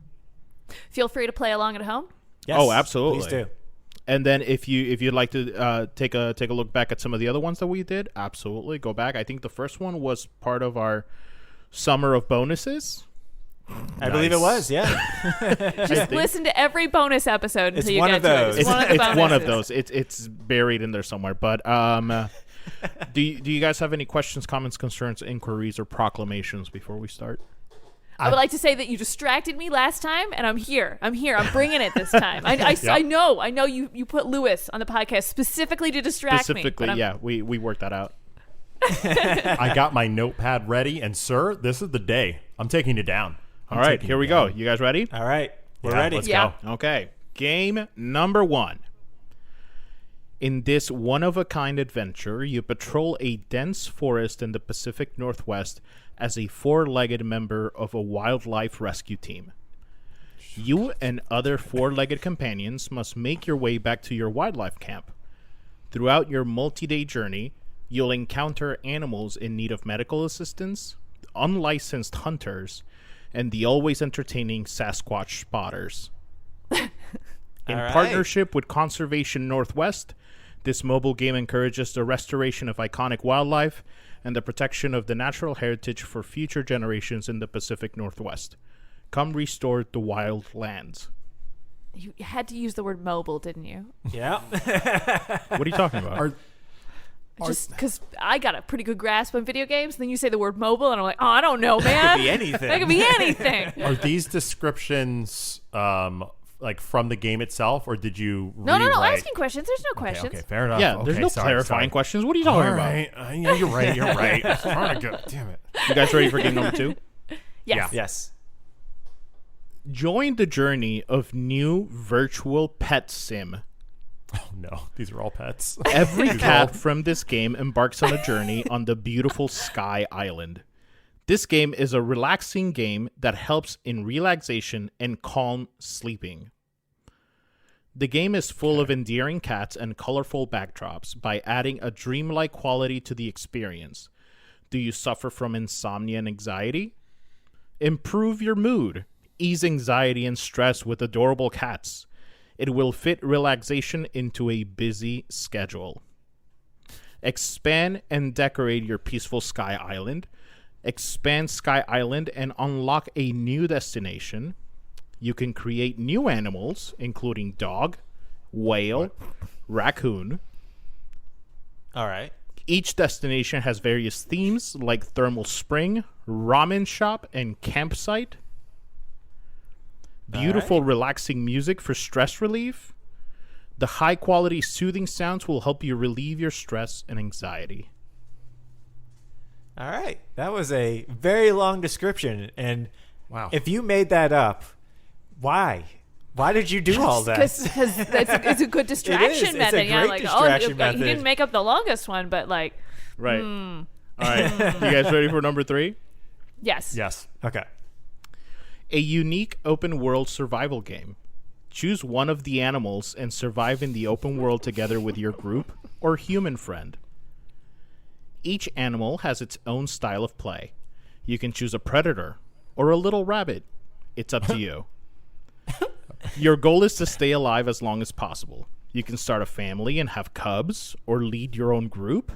Feel free to play along at home. Yes, Oh, absolutely. Please do. And then if you'd like to take a look back at some of the other ones that we did, absolutely go back. I think the first one was part of our summer of bonuses. I believe it was, yeah. Just listen to every bonus episode until It's you one get of to those. it. It's one of the It's one of bonuses. those. It's buried in there somewhere. But do you guys have any questions, comments, concerns, inquiries, or proclamations before we start? I would like to say that you distracted me last time, and I'm here. I'm bringing it this time. I know you put Lewis on the podcast specifically to distract me. Specifically, yeah, we worked that out. I got my notepad ready, and sir, this is the day. I'm taking it down. All right, here we go. You guys ready? All right. We're Yeah, ready. let's Yeah. go. Okay. Game number 1. In this one-of-a-kind adventure, you patrol a dense forest in the Pacific Northwest as a 4-legged member of a wildlife rescue team. You and other 4-legged companions must make your way back to your wildlife camp. Throughout your multi-day journey, you'll encounter animals in need of medical assistance, unlicensed hunters, and the always entertaining Sasquatch spotters. In All right. partnership with Conservation Northwest, this mobile game encourages the restoration of iconic wildlife and the protection of the natural heritage for future generations in the Pacific Northwest. Come restore the wild lands. You had to use the word mobile, didn't you? Yeah. What are you talking about? Just because I got a pretty good grasp on video games, then you say the word mobile, and I'm like, oh, I don't know, man. Could be anything. That could be anything. Are these descriptions like from the game itself, or did you No, rewrite? asking questions. There's no questions. Okay, fair enough. Yeah, there's Okay, no sorry, clarifying sorry. questions. What are you All talking about? right. Yeah, you're right. You're right. I'm trying to go. Damn it. You guys ready for game number 2? Yes. Yes. Join the journey of new virtual pet sim. Oh no, these are all pets. Every cat from this game embarks on a journey on the beautiful Sky Island. This game is a relaxing game that helps in relaxation and calm sleeping. The game is full of endearing cats and colorful backdrops by adding a dreamlike quality to the experience. Do you suffer from insomnia and anxiety? Improve your mood. Ease anxiety and stress with adorable cats. It will fit relaxation into a busy schedule. Expand and decorate your peaceful Sky Island. Expand Sky Island and unlock a new destination. You can create new animals, including dog, whale, raccoon. All right. Each destination has various themes like thermal spring, ramen shop, and campsite. beautiful, relaxing music for stress relief. The high-quality soothing sounds will help you relieve your stress and anxiety. All right. That was a very long description. And Wow. if you made that up, why? Why did you do all that? Because it's a good distraction It's a method. great Like, distraction method. He didn't make up the longest one, but like, Right. All right. You guys ready for number 3? yes. Yes. Okay. A unique open-world survival game. Choose one of the animals and survive in the open world together with your group or human friend. Each animal has its own style of play. You can choose a predator or a little rabbit. It's up to you. Your goal is to stay alive as long as possible. You can start a family and have cubs or lead your own group.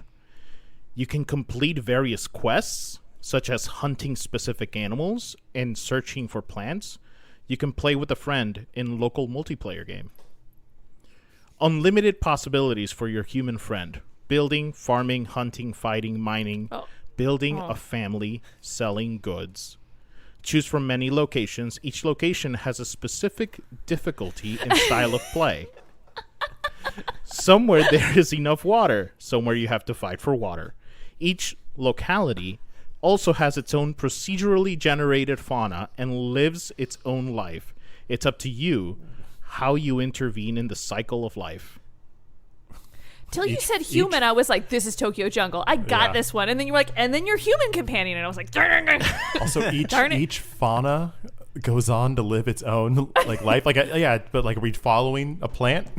You can complete various quests, such as hunting specific animals and searching for plants. You can play with a friend in local multiplayer game. Unlimited possibilities for your human friend. Building, farming, hunting, fighting, mining, building a family, selling goods. Choose from many locations. Each location has a specific difficulty and style of play. Somewhere there is enough water. Somewhere you have to fight for water. Each locality also has its own procedurally generated fauna and lives its own life. It's up to you how you intervene in the cycle of life. Till you said human, I was like, this is Tokyo Jungle. I got this one. And then you were like, and then your human companion. And I was like, Also, each fauna goes on to live its own like life. Like, but like, are we following a plant?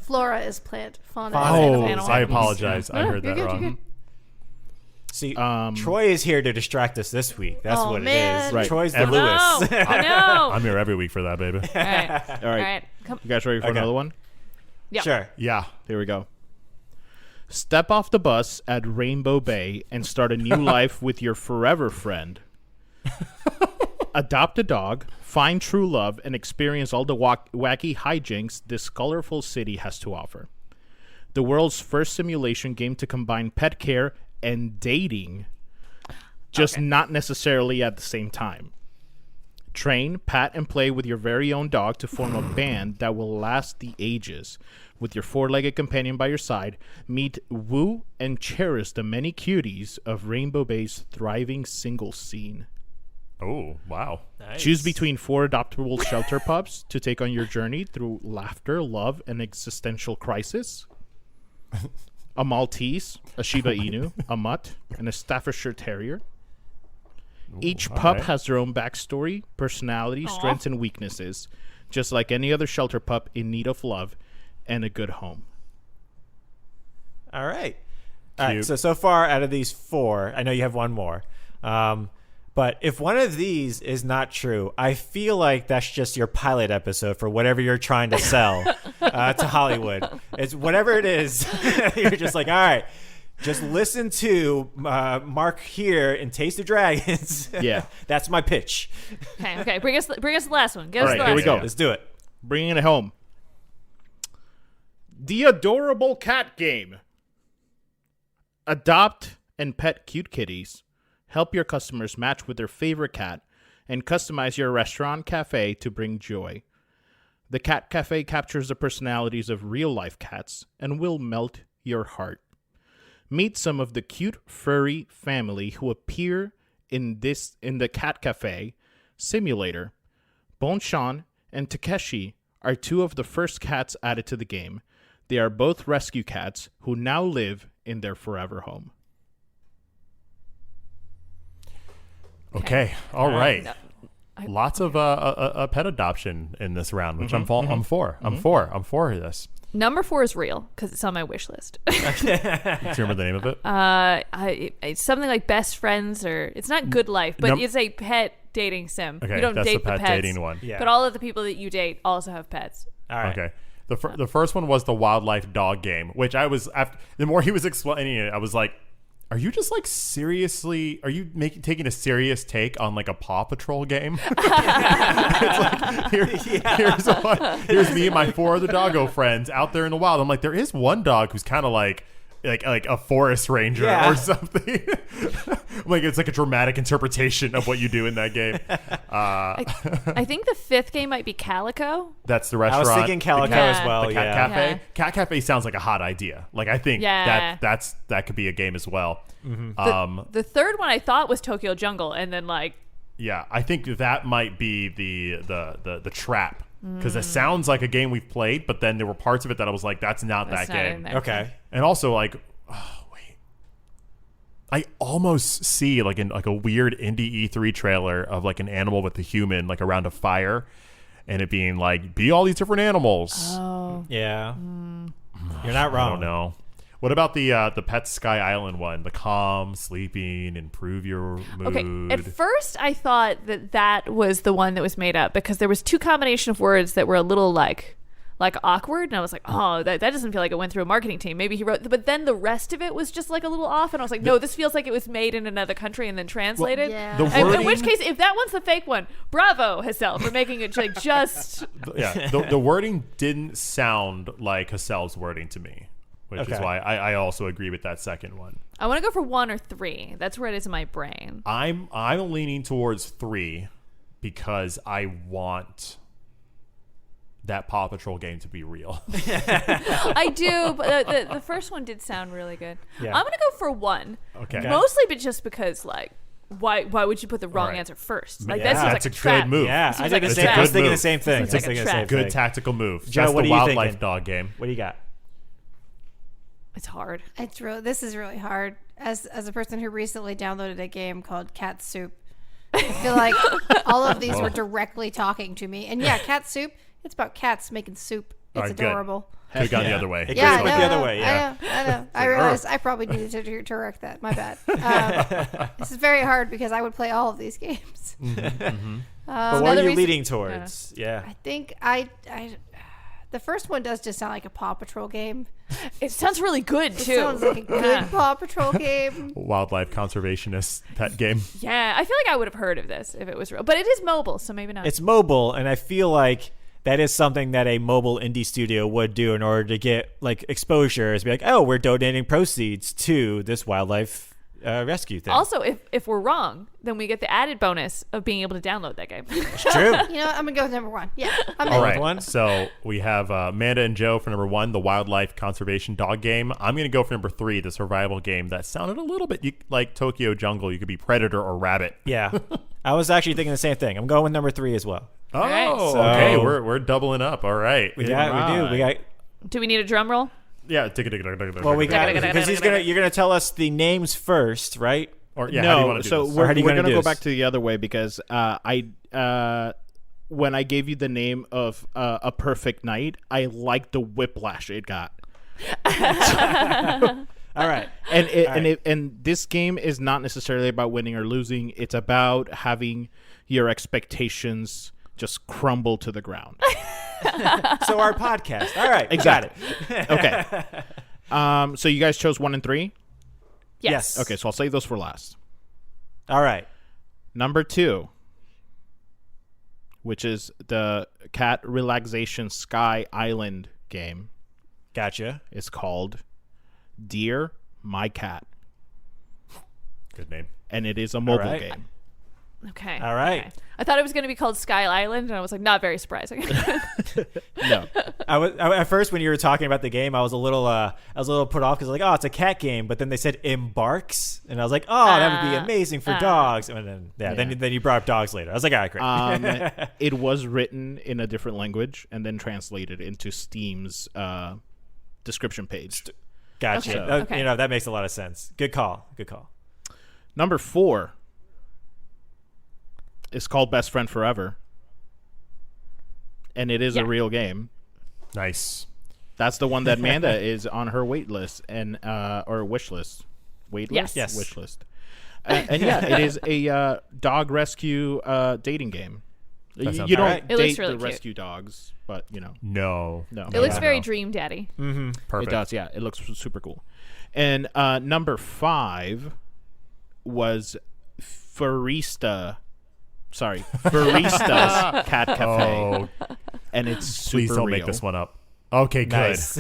Flora is plant. Fauna is Oh, animal. I apologize. I heard you're that good, wrong. you're good. See, Troy is here to distract us this week. That's what man. it is. Right. Troy's the No, Lewis. no. I'm here every week for that, baby. All right. All right. All right. Come. You guys ready for Okay. another one? Yeah. Sure. Yeah. Here we go. Step off the bus at Rainbow Bay and start a new life with your forever friend. Adopt a dog, find true love, and experience all the wacky hijinks this colorful city has to offer. The world's first simulation game to combine pet care and dating, just not necessarily at the same time. Train, pat, and play with your very own dog to form a band that will last the ages. With your four-legged companion by your side, meet, woo, and cherish the many cuties of Rainbow Bay's thriving single scene. Oh, wow. Nice. Choose between 4 adoptable shelter pups to take on your journey through laughter, love, and existential crisis. A Maltese, a Shiba Inu, a mutt, and a Staffordshire Terrier. Each pup right. has their own backstory, personality, strengths, and weaknesses, just like any other shelter pup in need of love and a good home. All right. All right. Cute. So far out of these 4, I know you have one more. But if one of these is not true, I feel like that's just your pilot episode for whatever you're trying to sell to Hollywood. It's whatever it is. You're just like, all right, just listen to Mark here in Taste of Dragons. Yeah. That's my pitch. Okay. Bring us the last one. Give All us right, the here last we go. one. Let's do it. Bringing it home. The Adorable Cat Game. Adopt and pet cute kitties. Help your customers match with their favorite cat, and customize your restaurant cafe to bring joy. The Cat Cafe captures the personalities of real-life cats and will melt your heart. Meet some of the cute, furry family who appear in the Cat Cafe simulator. Bonchan and Takeshi are 2 of the first cats added to the game. They are both rescue cats who now live in their forever home. Okay. All right. No, Lots of pet adoption in this round, which I'm for. I'm for this. Number 4 is real because it's on my wish list. Do you remember the name of it? It's something like Best Friends, or it's not Good Life, but it's a pet dating sim. Okay, you don't that's date the pet pets, dating one. Yeah. but all of the people that you date also have pets. All right. Okay. The first one was the wildlife dog game, which I was the more he was explaining it, I was like, are you just like seriously? Are you taking a serious take on like a Paw Patrol game? It's like here's me and my 4 other doggo friends out there in the wild. I'm like, there is one dog who's kind of like like a forest ranger or something. Like it's like a dramatic interpretation of what you do in that game. I think the 5th game might be Calico. That's the restaurant. I was thinking Calico as well. The Cat Cafe. Yeah. Cat Cafe sounds like a hot idea. Like I think that could be a game as well. Mm-hmm. The 3rd one I thought was Tokyo Jungle, and then like I think that might be the trap. Because it sounds like a game we've played, but then there were parts of it that I was like, that's not that game. Okay. And also like, I almost see like a weird indie E3 trailer of like an animal with a human like around a fire, and it being like, be all these different animals. Oh. Yeah. You're not wrong. I don't know. What about the Pet Sky Island one? The calm, sleeping, improve your mood. Okay. At first, I thought that was the one that was made up because there was 2 combination of words that were a little like awkward, and I was like, oh, that doesn't feel like it went through a marketing team. Maybe he wrote, but then the rest of it was just like a little off, and I was like, no, this feels like it was made in another country and then translated. In which case, if that one's the fake one, bravo, Hassel, for making it like just. The wording didn't sound like Hassel's wording to me. Which is why I also agree with that second one. I want to go for 1 or 3. That's where it is in my brain. I'm leaning towards 3 because I want that Paw Patrol game to be real. I do, but the first one did sound really good. Yeah. I'm going to go for 1. Okay. Mostly, but just because like. Why would you put the wrong answer first? Like that seems that's like a good move. Yeah, I was thinking the same thing. It's like a trap. Good tactical move. Joe, that's what the are you wildlife thinking? dog game. What do you got? It's hard. This is really hard. As a person who recently downloaded a game called Cat Soup, I feel like all of these were directly talking to me. And Cat Soup. It's about cats making soup. It's adorable. Could have gone the other way. It went the other way. Yeah. I know. I realized I probably needed to correct that. My bad. This is very hard because I would play all of these games. But what are you leading towards? Yeah. I think the first one does just sound like a Paw Patrol game. It sounds really good too. It sounds like a good Paw Patrol game. Wildlife conservationist pet game. Yeah, I feel like I would have heard of this if it was real, but it is mobile, so maybe not. It's mobile, and I feel like that is something that a mobile indie studio would do in order to get like exposure. Is be like, oh, we're donating proceeds to this wildlife rescue thing. Also, if we're wrong, then we get the added bonus of being able to download that game. It's true. You know what? I'm gonna go with number 1. Yeah. All right. So we have Amanda and Joe for number 1, the wildlife conservation dog game. I'm gonna go for number 3, the survival game that sounded a little bit like Tokyo Jungle. You could be predator or rabbit. Yeah. I was actually thinking the same thing. I'm going with number 3 as well. Oh, right. okay. We're doubling up. All right. We do. Do we need a drum roll? Yeah. Well, we got because you're gonna tell us the names first, right? Or no, how do you want to do this? we're going to go back to the other way because when I gave you the name of A Perfect Night, I liked the whiplash it got. All right. And this game is not necessarily about winning or losing. It's about having your expectations just crumble to the ground. So our podcast. All right. Exactly. Okay. So you guys chose 1 and 3? Yes. Okay, so I'll save those for last. All right. Number 2, which is the Cat Relaxation Sky Island game. Gotcha. It's called Dear My Cat. Good name. And it is a mobile game. Okay. All right. Okay. I thought it was going to be called Sky Island, and I was like, not very surprising. No. At first, when you were talking about the game, I was a little put off because I was like, oh, it's a cat game. But then they said embarks, and I was like, oh, that would be amazing for dogs. And then, then you brought up dogs later. I was like, all right, great. It was written in a different language and then translated into Steam's description page. Gotcha. Okay. That makes a lot of sense. Good call. Number 4 is called Best Friend Forever, and it is a real game. Nice. That's the one that Amanda is on her wait list and or wish list. Wait list? Yes. Wish list. And it is a dog rescue dating game. You don't date really the cute. rescue dogs, but No. It looks very Dream Daddy. Mm-hmm. Perfect. It does, yeah. It looks super cool. And number 5 was Farista's Cat Cafe. Oh, And it's super please don't real. make this one up. Okay, good. Nice.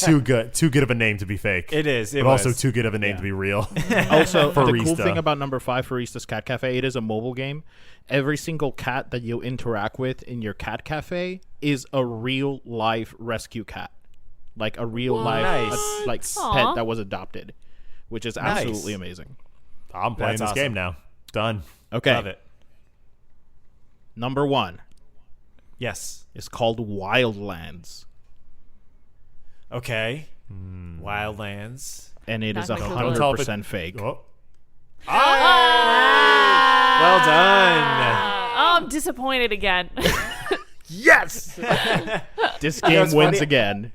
Too good of a name to be fake. It is. It but was. also too good of a name to be real. Also, the Farista. cool thing about number 5, Farista's Cat Cafe, it is a mobile game. Every single cat that you interact with in your cat cafe is a real life rescue cat, like a real life pet that was adopted, which is absolutely amazing. I'm playing this game now. Done. Okay. Love it. Number 1 Yes. is called Wildlands, Okay. Wildlands. and it is Not my 100% fake. Oh. Well done. Oh, I'm disappointed again. Yes. This know game what's wins funny? again.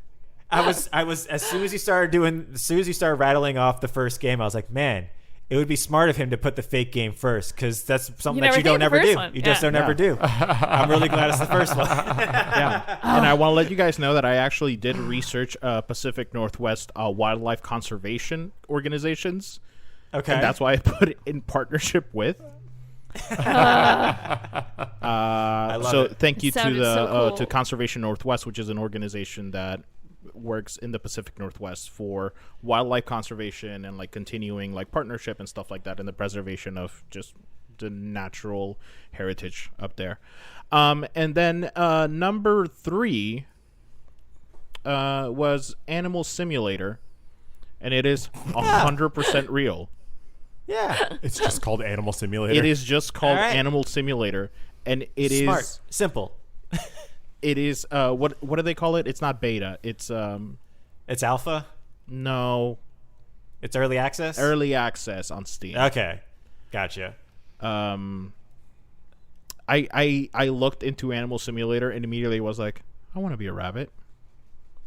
I was as soon as you started rattling off the first game, I was like, man, it would be smart of him to put the fake game first, because that's something that you don't ever do. You just don't ever do. I'm really glad it's the first one. Yeah. And I want to let you guys know that I actually did research Pacific Northwest wildlife conservation organizations. Okay. And that's why I put it in partnership with. I love So it. thank you It to sounded the so cool. to Conservation Northwest, which is an organization that works in the Pacific Northwest for wildlife conservation and like continuing like partnership and stuff like that, and the preservation of just the natural heritage up there. And then number 3 was Animal Simulator, and it is 100% real. Yeah. It's just called Animal Simulator. It is just called All right. Animal Simulator, and it is Smart. Simple. It is what do they call it? It's not beta. It's It's alpha. no It's early access. early access on Steam. Okay. Gotcha. I looked into Animal Simulator and immediately was like, I want to be a rabbit.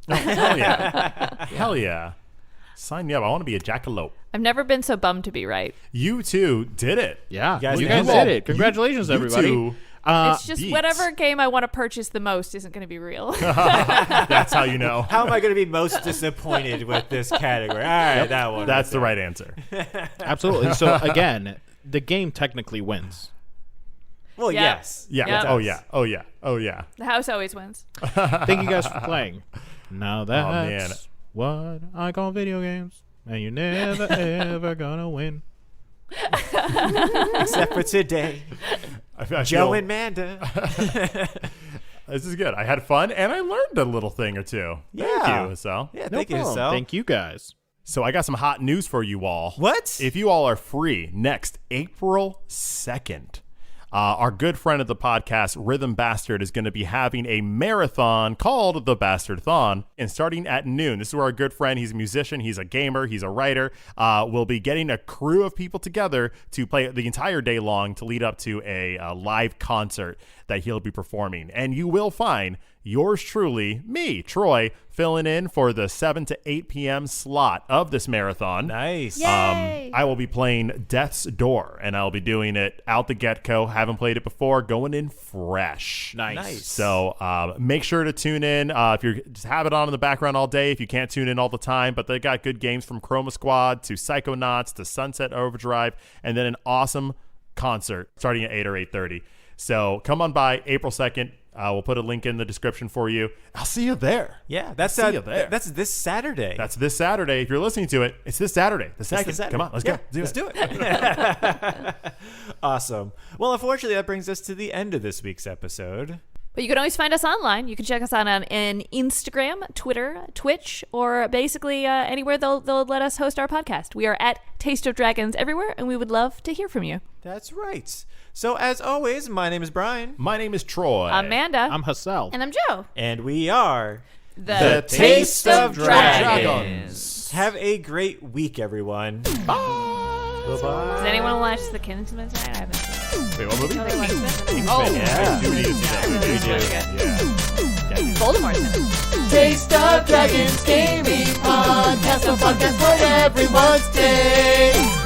Hell yeah. Hell yeah. Sign me up. I want to be a jackalope. I've never been so bummed to be right. You two did it. Yeah, You guys did it. Congratulations, You everybody. two, It's just beat. whatever game I want to purchase the most isn't going to be real. That's how you know. How am I going to be most disappointed with this category? All right, that one. That's the right answer. Absolutely. So again, the game technically wins. Well, Yeah. yes. Yeah. Yep. Oh yeah. Oh yeah. Oh yeah. The house always wins. Thank you guys for playing. Now man. that's what I call video games, and you're never ever gonna win. Except for today. I Joe feel- and Manda. This is good. I had fun and I learned a little thing or two. Thank Yeah. you, so. Yeah, No thank you, problem. Sal. Thank you guys. So I got some hot news for you all. What? If you all are free next April 2nd, our good friend of the podcast, Rhythm Bastard, is going to be having a marathon called the Bastard-thon, and starting at noon. This is where our good friend, he's a musician, he's a gamer, he's a writer, will be getting a crew of people together to play the entire day long to lead up to a live concert that he'll be performing. And you will find yours truly, me, Troy, filling in for the 7 to 8 p.m. slot of this marathon. Nice. Yay! I will be playing Death's Door, and I'll be doing it out the get-go. Haven't played it before, going in fresh. Nice. So make sure to tune in. If you just have it on in the background all day, if you can't tune in all the time, but they got good games from Chroma Squad to Psychonauts to Sunset Overdrive, and then an awesome concert starting at 8 or 8:30. So come on by April 2nd. We'll put a link in the description for you. I'll see you there. Yeah, that's See you there. That's this Saturday. That's this Saturday. If you're listening to it, it's this Saturday. The second. Saturday. Come on, let's Yeah, go. Let's do it. Awesome. Well, unfortunately, that brings us to the end of this week's episode. But you can always find us online. You can check us out on Instagram, Twitter, Twitch, or basically anywhere they'll let us host our podcast. We are at Taste of Dragons everywhere, and we would love to hear from you. That's right. So, as always, my name is Brian. My name is Troy. Amanda. I'm Hassel. And I'm Joe. And we are the Taste of Dragons. Have a great week, everyone. Bye. Does anyone watch the Kingsman tonight? I haven't seen it. Wait, what movie? Nobody watches it? Yeah. We do need to see that movie. It's really good. Voldemort's in it. Taste of Dragons Gaming Podcast, a podcast for everyone's taste.